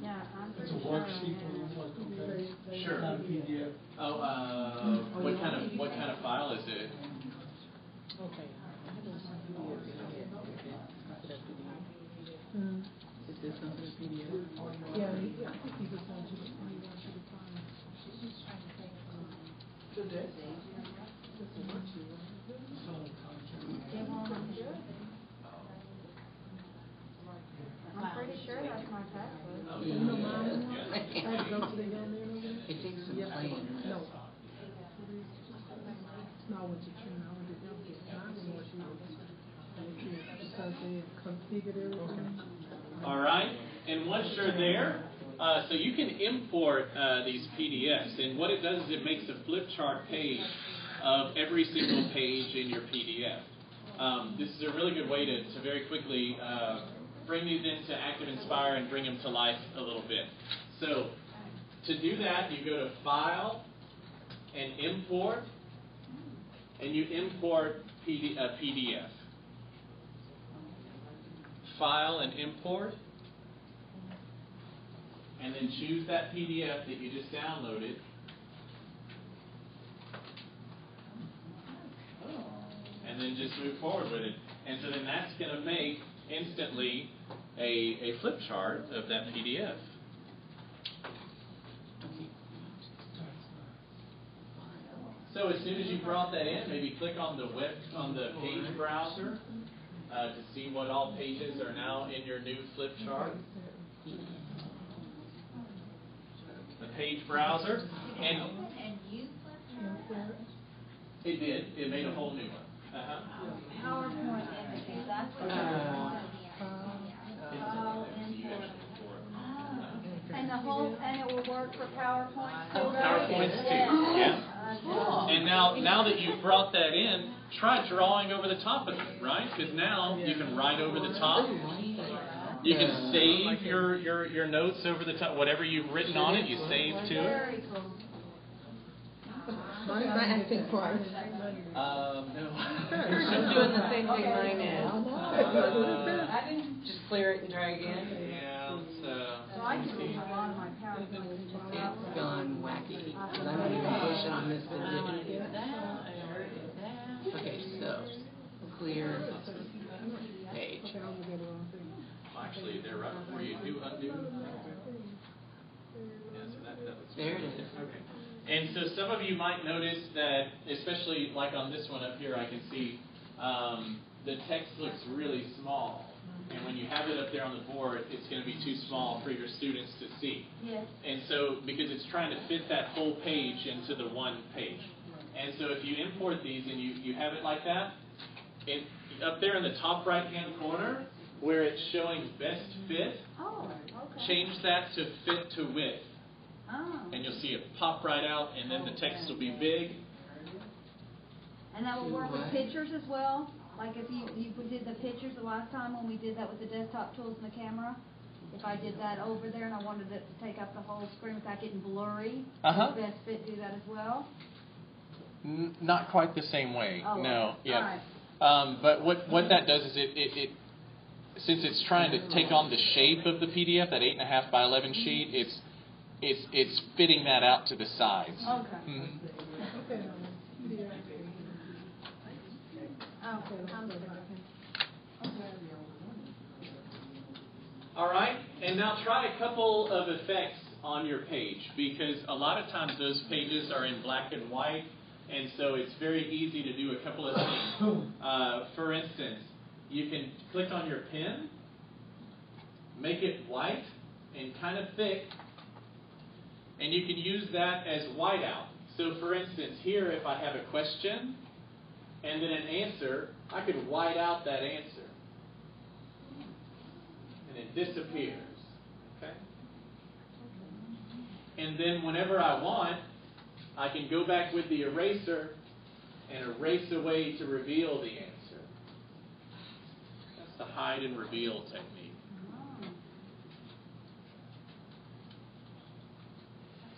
Yeah, I'm It's pretty a sure. worksheet or something. Sure. Not a PDF. Oh, what kind of file is it? Okay. Is this something in PDF? Yeah, I think he just wants you to find out you to find. Good day. I'm pretty sure that's my password. Oh, You know mine? I had to go to the young man over there. It takes some Yeah. playing. No. No, I went to Trina. I went to them. I don't know what she was. Because they configured everything. All right, and once you're there, so you can import these PDFs, and what it does is it makes a flip chart page of every single page in your PDF. This is a really good way to very quickly bring these into Active Inspire and bring them to life a little bit. So to do that, you go to File and Import, and you import PDF. File and Import, and then choose that PDF that you just downloaded. And then just move forward with it. And so then that's going to make instantly a flip chart of that PDF. So as soon as you brought that in, maybe click on the page browser to see what all pages are now in your new flip chart. The page browser, and it did. It made a whole new one. PowerPoint images, that's what and it will work for PowerPoint too, right? PowerPoints too, yeah. And now that you've brought that in, try drawing over the top of it, right? Because now you can write over the top. You can save your notes over the top. Whatever you've written on it, you save to it. Very cool. Mine's not acting twice. No. I'm doing the same thing right now. I didn't. Just clear it and try again. Yeah, So I can use a lot of my PowerPoint images. It's gone wacky. Because I'm even pushing on this to do that. Okay, so clear page. Actually, they're right before you do undo. Yeah, so that looks There it good. is. Okay. And so some of you you might notice that, especially like on this one up here, I can see the text looks really small. And when you have it up there on the board, it's going to be too small for your students to see. Yes. And so, because it's trying to fit that whole page into the one page. And so if you import these and you have it like that, up there in the top right-hand corner, where it's showing best fit, change that to fit to width. And you'll see it pop right out, and then the text will be big. And that will work with pictures as well? Like if you did the pictures the last time when we did that with the desktop tools and the camera? If I did that over there and I wanted it to take up the whole screen without getting blurry, would best fit do that as well? Not quite the same way. Oh, no. okay. Yeah. All right. But what that does is it since it's trying to take on the shape of the PDF, that 8.5 by 11 sheet, it's fitting that out to the sides. Okay. Mm-hmm. All right, and now try a couple of effects on your page, because a lot of times those pages are in black and white, and so it's very easy to do a couple of things. For instance, you can click on your pen, make it white and kind of thick, and you can use that as whiteout. So for instance, here if I have a question and then an answer, I could white out that answer. And it disappears. Okay? And then whenever I want, I can go back with the eraser and erase away to reveal the answer. That's the hide and reveal technique.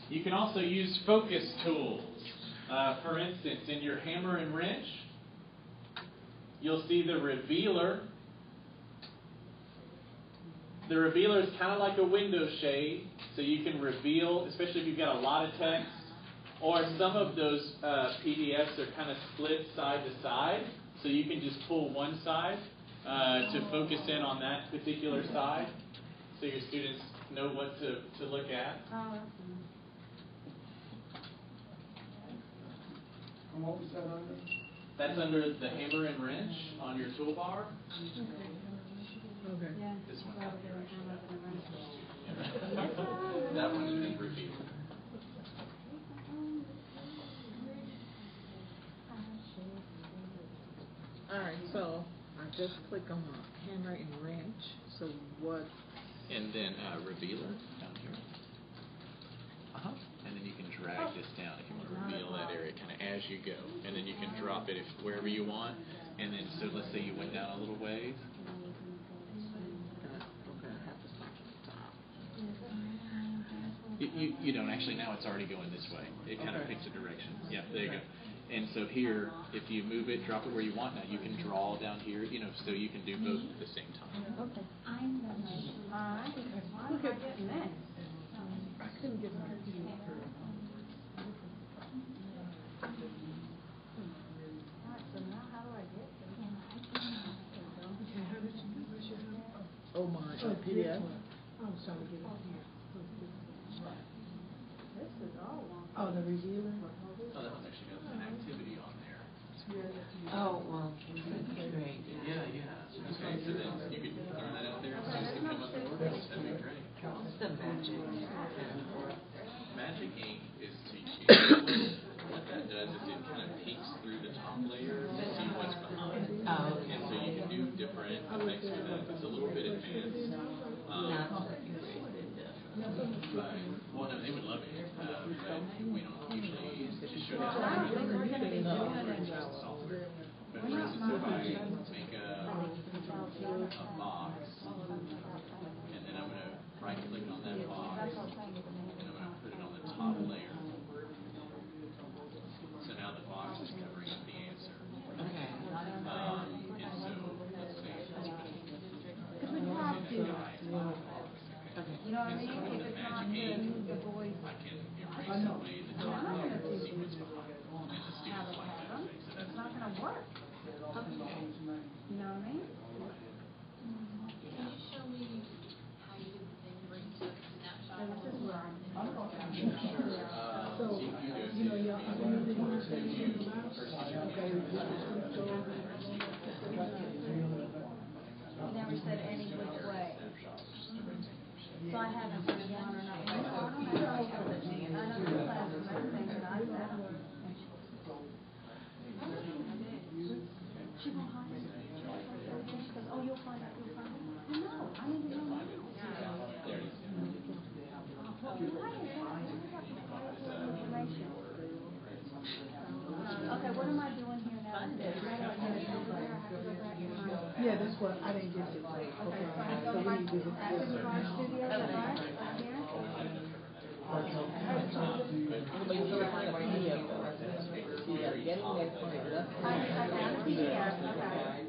You can also use focus tools. For instance, in your hammer and wrench, you'll see the revealer. The revealer is kind of like a window shade, so you can reveal, especially if you've got a lot of text, or some of those PDFs are kind of split side to side, so you can just pull one side to focus in on that particular side, so your students know what to look at. And what was that under? That's under the hammer and wrench on your toolbar. Okay. Yeah. This one down here, actually. That one is in reveal. All right, so I just click on the hammer and wrench. So what? And then revealer down here. And then you can drag this down if you want to reveal that area kind of as you go. And then you can drop it wherever you want. And then, so let's say you went down a little ways. Okay, I have to start at the top. You don't actually, now it's already going this way. It kind of picks a direction. Yeah, there you go. And so here, if you move it, drop it where you want now, you can draw down here, so you can do both at the same time. Okay. Look at getting that. I couldn't get my computer. Oh, my PDF. I was trying to get it here. This is all long. Oh, the revealer? Oh, that one's actually got an activity on there. Oh, well, that's great. Yeah. Okay, so then you could throw that out there and students can come up with words. That'd be great. What's the magic? Magic ink is to use, what that does is it kind of peeks through the top layer to see what's behind. Oh, okay. And so you can do different effects with that. It's a little bit advanced. Not like you wasted But, well, no, they would love it. But we don't usually just show that. But for instance, if I make a box, and then I'm going to right click on that box, and I'm going to put it on the top layer. So now the box is covering up the answer. Okay. And so, let's see. Because we have to. You know what I mean? If it's not good, the boys. I can erase away the top layer and see what's behind. And the students like that effect. So It's not going to work. You know what I mean? Can you show me how you did the thing where you took a snapshot? This is where I'm. So, you can do it. that's what I didn't get to say. Okay, so we need to do this. But you still find a PDF though. So you gotta get it there, find it. That's I found a PDF, okay.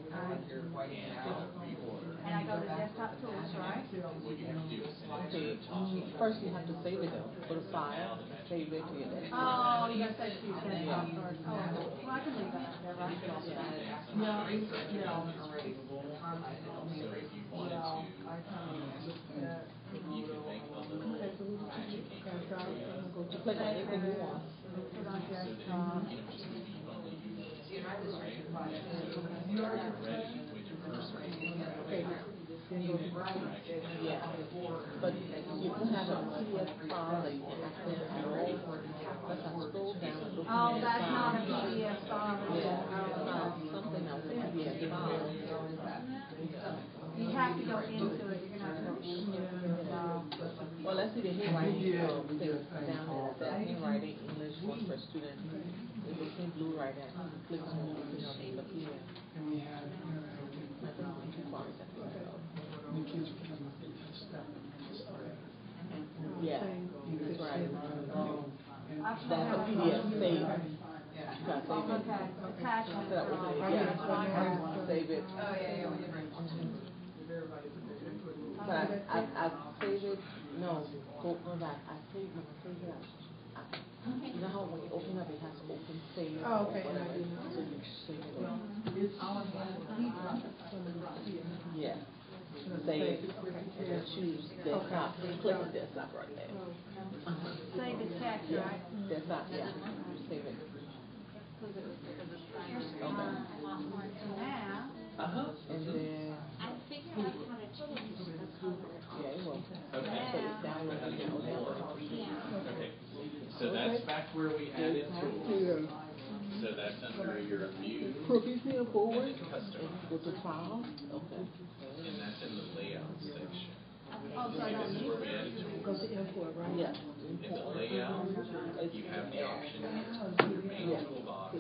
And I go to desktop tools, right? Okay, first you have to save it though. Go to file, save it to your desktop. Oh, you gotta save it to your desktop first. Oh, well, I can leave that there, right? You click on anything you want. Yeah, but you can have a PDF file that you can access at all. Let's scroll down and look at Oh, that's not a PDF file. Yeah, something else, a PDF file. You have to go into it, you're gonna have to go into it. Well, let's see the handwriting thing down there. That handwriting, English, one per student. There's a thing blue right there. Click on it, you can name the PDF. I think it requires that. Yeah, that's right. That's a PDF save. You gotta save it. Okay, attachment. Yeah, save it. Oh, yeah, we can bring But I save it. No, go back. I save it. You know how when you open up, it has open save. Oh, okay. So you save it. Yeah. Save. And then choose desktop. Click on desktop right there. Save the text, right? Desktop, yeah. Save it. Now. And then. I figured out how to change the color. Yeah, it will. Okay. So it's download. Yeah. Okay. So that's back where we added tools. So that's under your view. Proficiency forward. And customize. Go to file. Okay. And that's in the layout section. Oh, so I don't This is need where we added tools. Go to import, right? Yeah. In the layout, you have the option under main toolbox.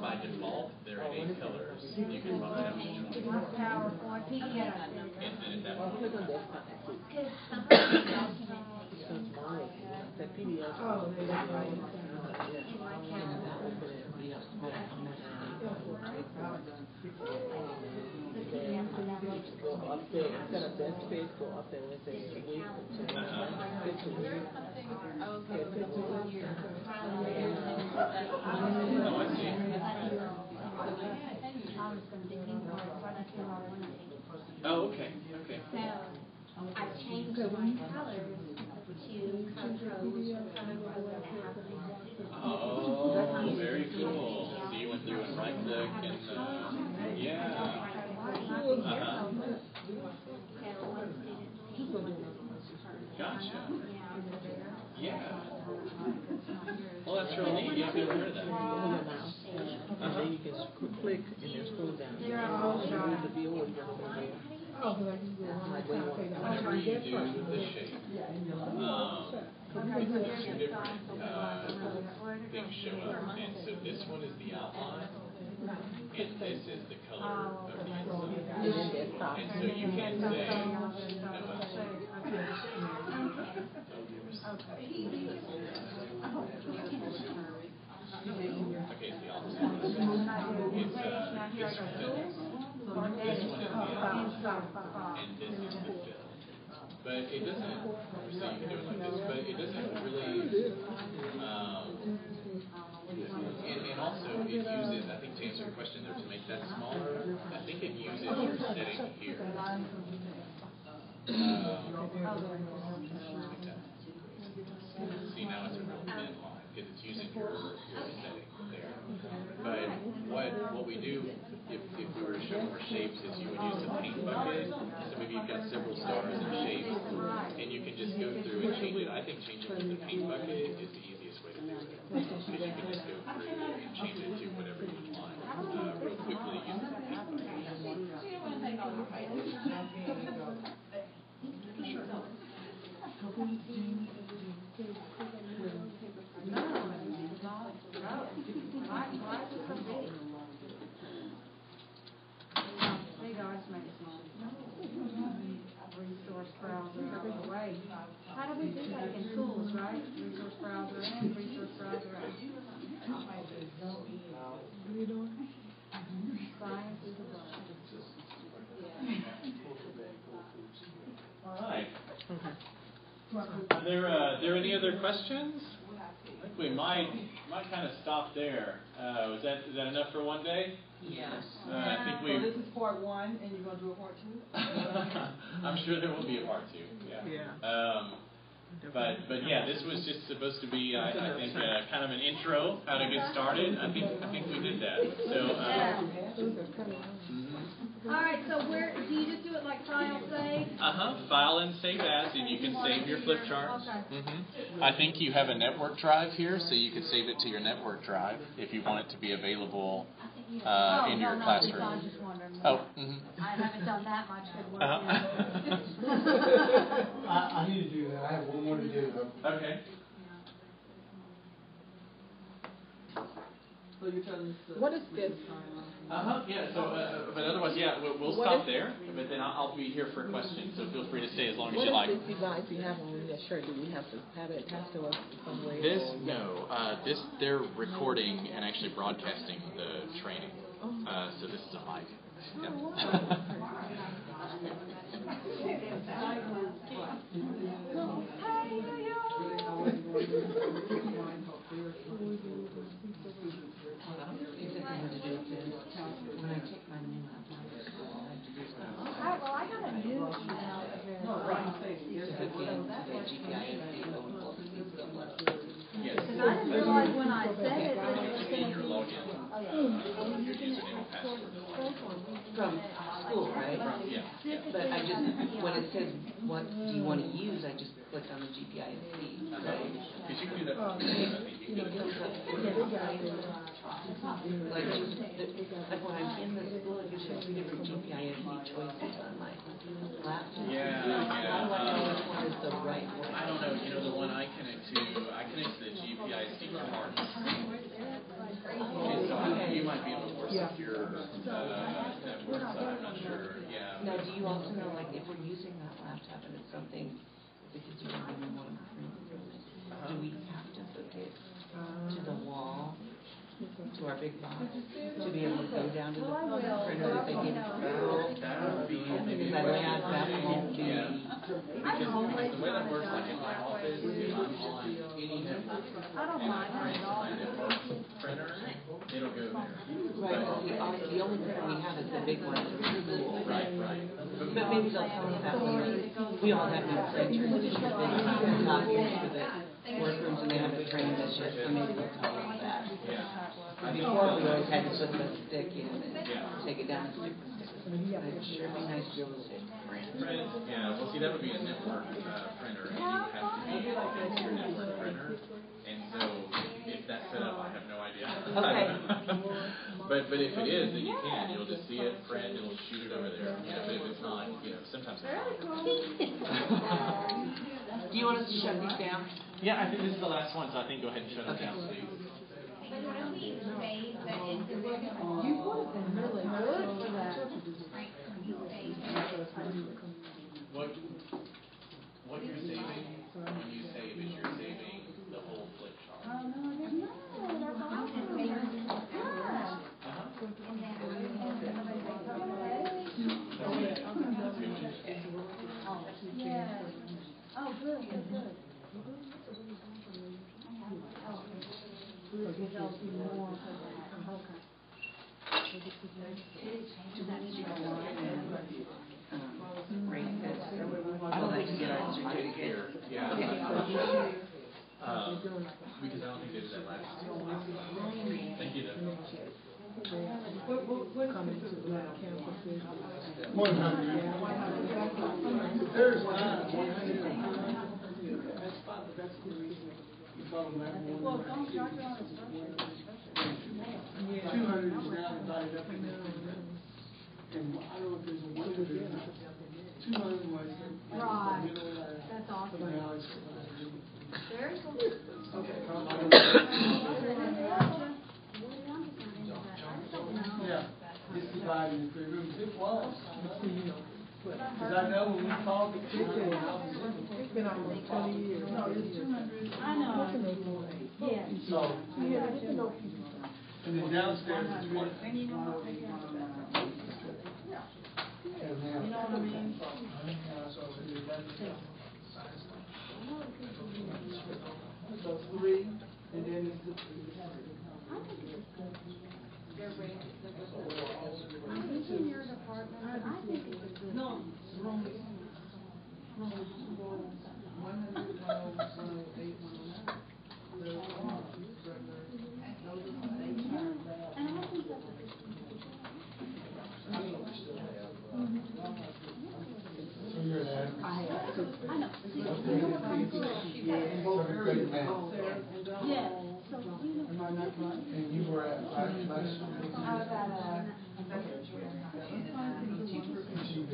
By default, they're in 8 colors. You can run out each one. PowerPoint, PDF. And then at that I'll point, click on desktop. Because some of the documentation The PDF. Oh, there you go. in my calendar. Go up there, instead of that space, go up there and say, wait, oh, I see. Oh, okay, okay. So I changed my colors to compose Oh, very cool. So you went through and right click and, yeah. Gotcha. Yeah. Well, that's really neat. Yeah, I've never heard of that. And then you can click and then scroll down. The view will just go there. Oh, but I just go on. Whenever you do the shape, two different things show up. And so this one is the outline, and this is the color of the inside. And so you can say, okay, it's the opposite. It's this one is the outside, and this is the fill. But it doesn't, so you can do it like this, but it doesn't really, and also it uses, I think to answer your question there, to make that smaller, I think it uses your setting here. See, now it's a real thin line, because it's using your setting there. But what we do, if we were to show more shapes, is you would use the paint bucket. So maybe you've got several stars and shapes, and you can just go through and change it. I think changing with the paint bucket is the easiest way to do it, because you can just go through and change it to whatever you want real quickly using the paint bucket. right? Resource browser in, resource browser out. Science is a bug. All right. Are there any other questions? I think we might kind of stop there. Is that enough for one day? Yes. I think So this is part 1, and you're going to do a part 2? I'm sure there will be a part 2. Yeah. But yeah, this was just supposed to be, I think, kind of an intro, how to get started. I think we did that. So. All right, so where do you just do it like file save? File and save as, and you can save your flip charts. Okay. I think you have a network drive here, so you could save it to your network drive if you want it to be available in your classroom. I was just wondering. Oh. I haven't done that much good work. I need to do that. I have one more to do. Okay. So you're telling us What is this? Yeah. So, but otherwise, yeah, we'll stop there. But then I'll be here for questions. So feel free to stay as long as you like. What is this device you have on your shirt? Do we have to have it attached to us some way? This they're recording and actually broadcasting the training. So this is a mic. When I take my new laptop to school, I have to do something. Well, I got a new email address. To get into the GPISD Yes. Because I didn't realize when I sent it that it You was put going in to your be. login. Your username and password. from school, right? Yeah. But I just, when it says, what do you want to use, I just clicked on the GPISD, right? Because you can do that. I think you can do that. Like, when I'm in the school, it gives me 3 different GPISD choices on my laptop. Yeah. How do I know which one is the right one? I don't know. You know, the one I connect to the GPISD cards. And so you might be able to more secure network, so I'm not sure. Yeah. Now, do you also know, like, if we're using that laptop and it's something the kids are going to want to print from it, do we have to hook it to the wall, to our big box, to be able to go down to the printer that they give us? That would be Because I imagine that won't be. Because the way that works, like in my office, if I'm on any network I don't mind that print at all. my network printer, it'll go there. Right, the only printer we have is the big one at the school. Right. But maybe they'll tell us that when we all have new printers, because they're doing copies for the workrooms and they have to train this shit, so maybe they'll tell us that. Before, we always had to put the stick in and take it down and stick the stick. It'd sure be nice to be able to print. Yeah, well, see, that would be a network printer, and you would have to be on your network printer. And so, if that's set up, I have no idea. Okay. But if it is, then you can. You'll just see it, print, it'll shoot it over there. But if it's not, sometimes it's not. Do you want us to shut these down? Yeah, I think this is the last one, so I think go ahead and shut it down, please. But how do we save the individual? You would have been really good for that. Right, we save What you're saving when you save is you're saving the whole flip chart. Oh, no, I didn't know. That's awesome. Yeah. Yes. Oh, good. Rate this. I would like to get our certificate. Yeah. Okay. Because I don't think they did that last time. Thank you, though. Coming to the campuses. There's that's the reason you follow that one. Well, don't charge it on instruction. 200 is now divided up into, and I don't know if there's a 100 or not. 200 was the Right. middle of that. That's awesome. But now it's Very cool. okay. Yeah, it's divided into 3 rooms. It was. Because I know when we called the people, It's been almost 20 years. No, it's 200. I know. Yeah. so, Yeah, they can know people. and then downstairs is what? And you know what, I guess that. You know what I mean? So 3, and then it's the I think in your department, I think it's a good. No, wrong. 100, 108, 109. And I think that's a good So you're an admin. I know. Yeah. So, Am I not right? And you were at last year? I was at TV.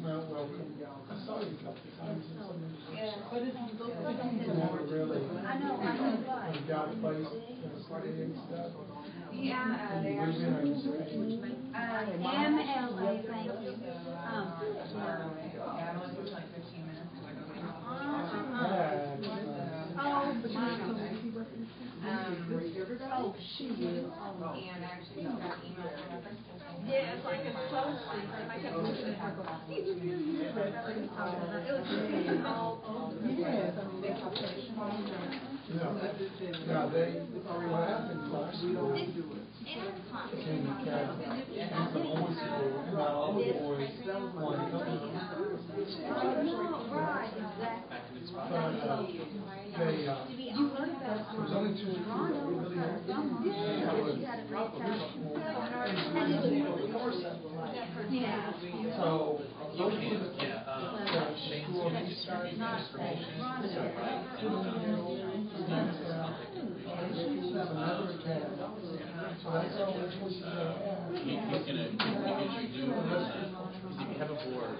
Well, welcome. I saw you a couple of times in some of the never really. I know what. You got a place to stay and stuff. Yeah, And where's your name? MLA, thank you. Oh, she will. And actually, got an email and everything. Yeah, it's like a so secret. I kept looking at her. Yeah, they, what happened last year, came to Canada, and the boys school, not all the boys wanted to come. Right, exactly. But, they, You heard about there's only 2 schools that really have. Yeah. So, You can, Shane's going to distribute that information, so, right, that's another tab. So that's all the choices they have. he's going to, because you do, if you have a board,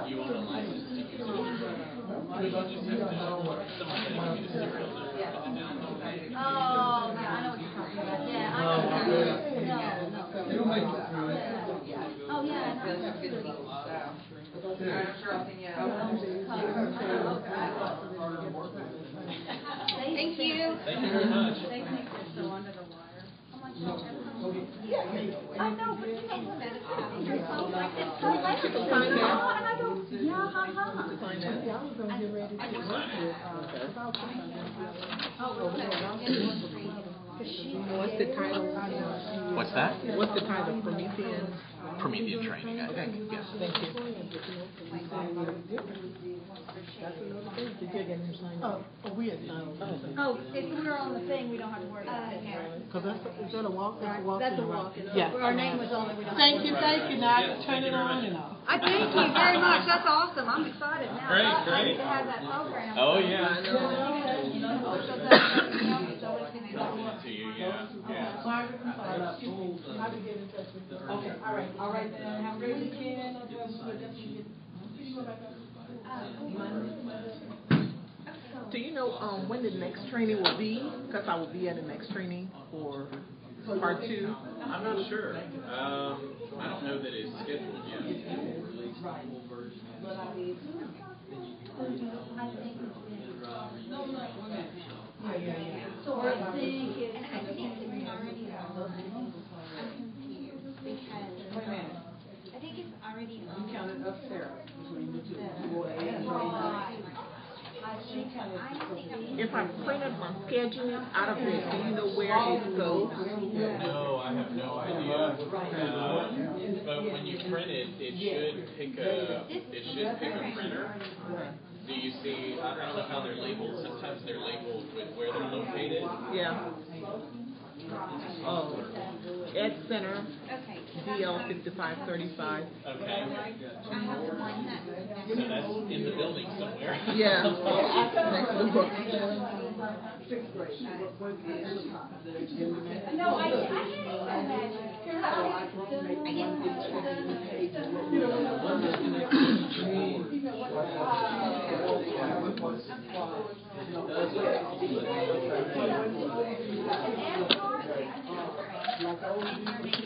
you want a license to use it. You just have to, someone's going to give you the serial number to put it down. Oh, yeah, I know what you're talking about. Yeah, I know. No. You'll make it through it. Oh, yeah. Thank you. Thank you very much. They think they're so under the wire. I'm like, no, I know, but you know what? You're so like, it's so late to find out. And I go, yeah, ha, ha. I was gonna get ready to work with, What's the title? What's that? What's the title? Promethean? Promethean training, I think, yes. Thank you. That's another thing. Did you get him signed up? Oh, we had signed up. Oh, if we're on the thing, we don't have to worry about it. Cause is that a walk? That's a walk. That's a walk. Yeah. Our name was on there. We don't Thank have to you, worry thank you. Now I can turn it on and off. I thank you very much. That's awesome. I'm excited now. Great, I great. need to have that program. Oh, yeah. You know, so that's, it's always going to go Talking to you, yeah, yeah. Sorry, I can get in touch with you. Okay, all right then. Have a great weekend. Do you know when the next training will be? Because I will be at the next training for part 2. I'm not sure. I don't know that it's scheduled yet. So I think it's. And I think it's already on. I'm confused because I think it's already on. You counted up Sarah between the two. If I printed my schedule out of it, do you know where it goes? No, I have no idea. But when you print it, it should pick a printer. Do you see? I don't know how they're labeled. Sometimes they're labeled with where they're located. Yeah. Oh, Ed Center, Okay. DL 5535. Okay. I have the one that. So that's in the building somewhere. Yeah. Next to the book. No, I can't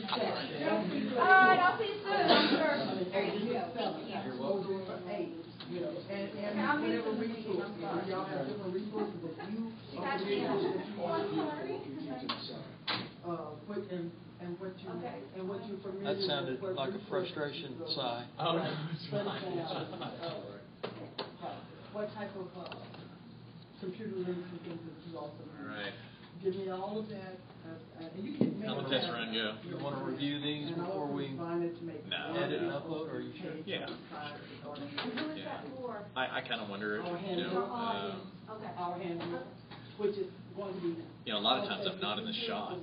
resources, y'all have different resources that you are creating, that you want to put in, and what you're familiar with. That sounded what like a resources frustration you go. sigh. Oh, no, it's Study fine. plans, what type of, computer literacy things that you also All do. right. Give me all of that, and you can make. How the test run go? You want to review these And I'll before we combine it to make No. one edit and big upload, or are you sure? page Yeah, of size or- And who is that for? I kind of wonder, Our you know, handbook, Okay. our handbook, which is going to be. you know, a lot of times I'm not in the shop.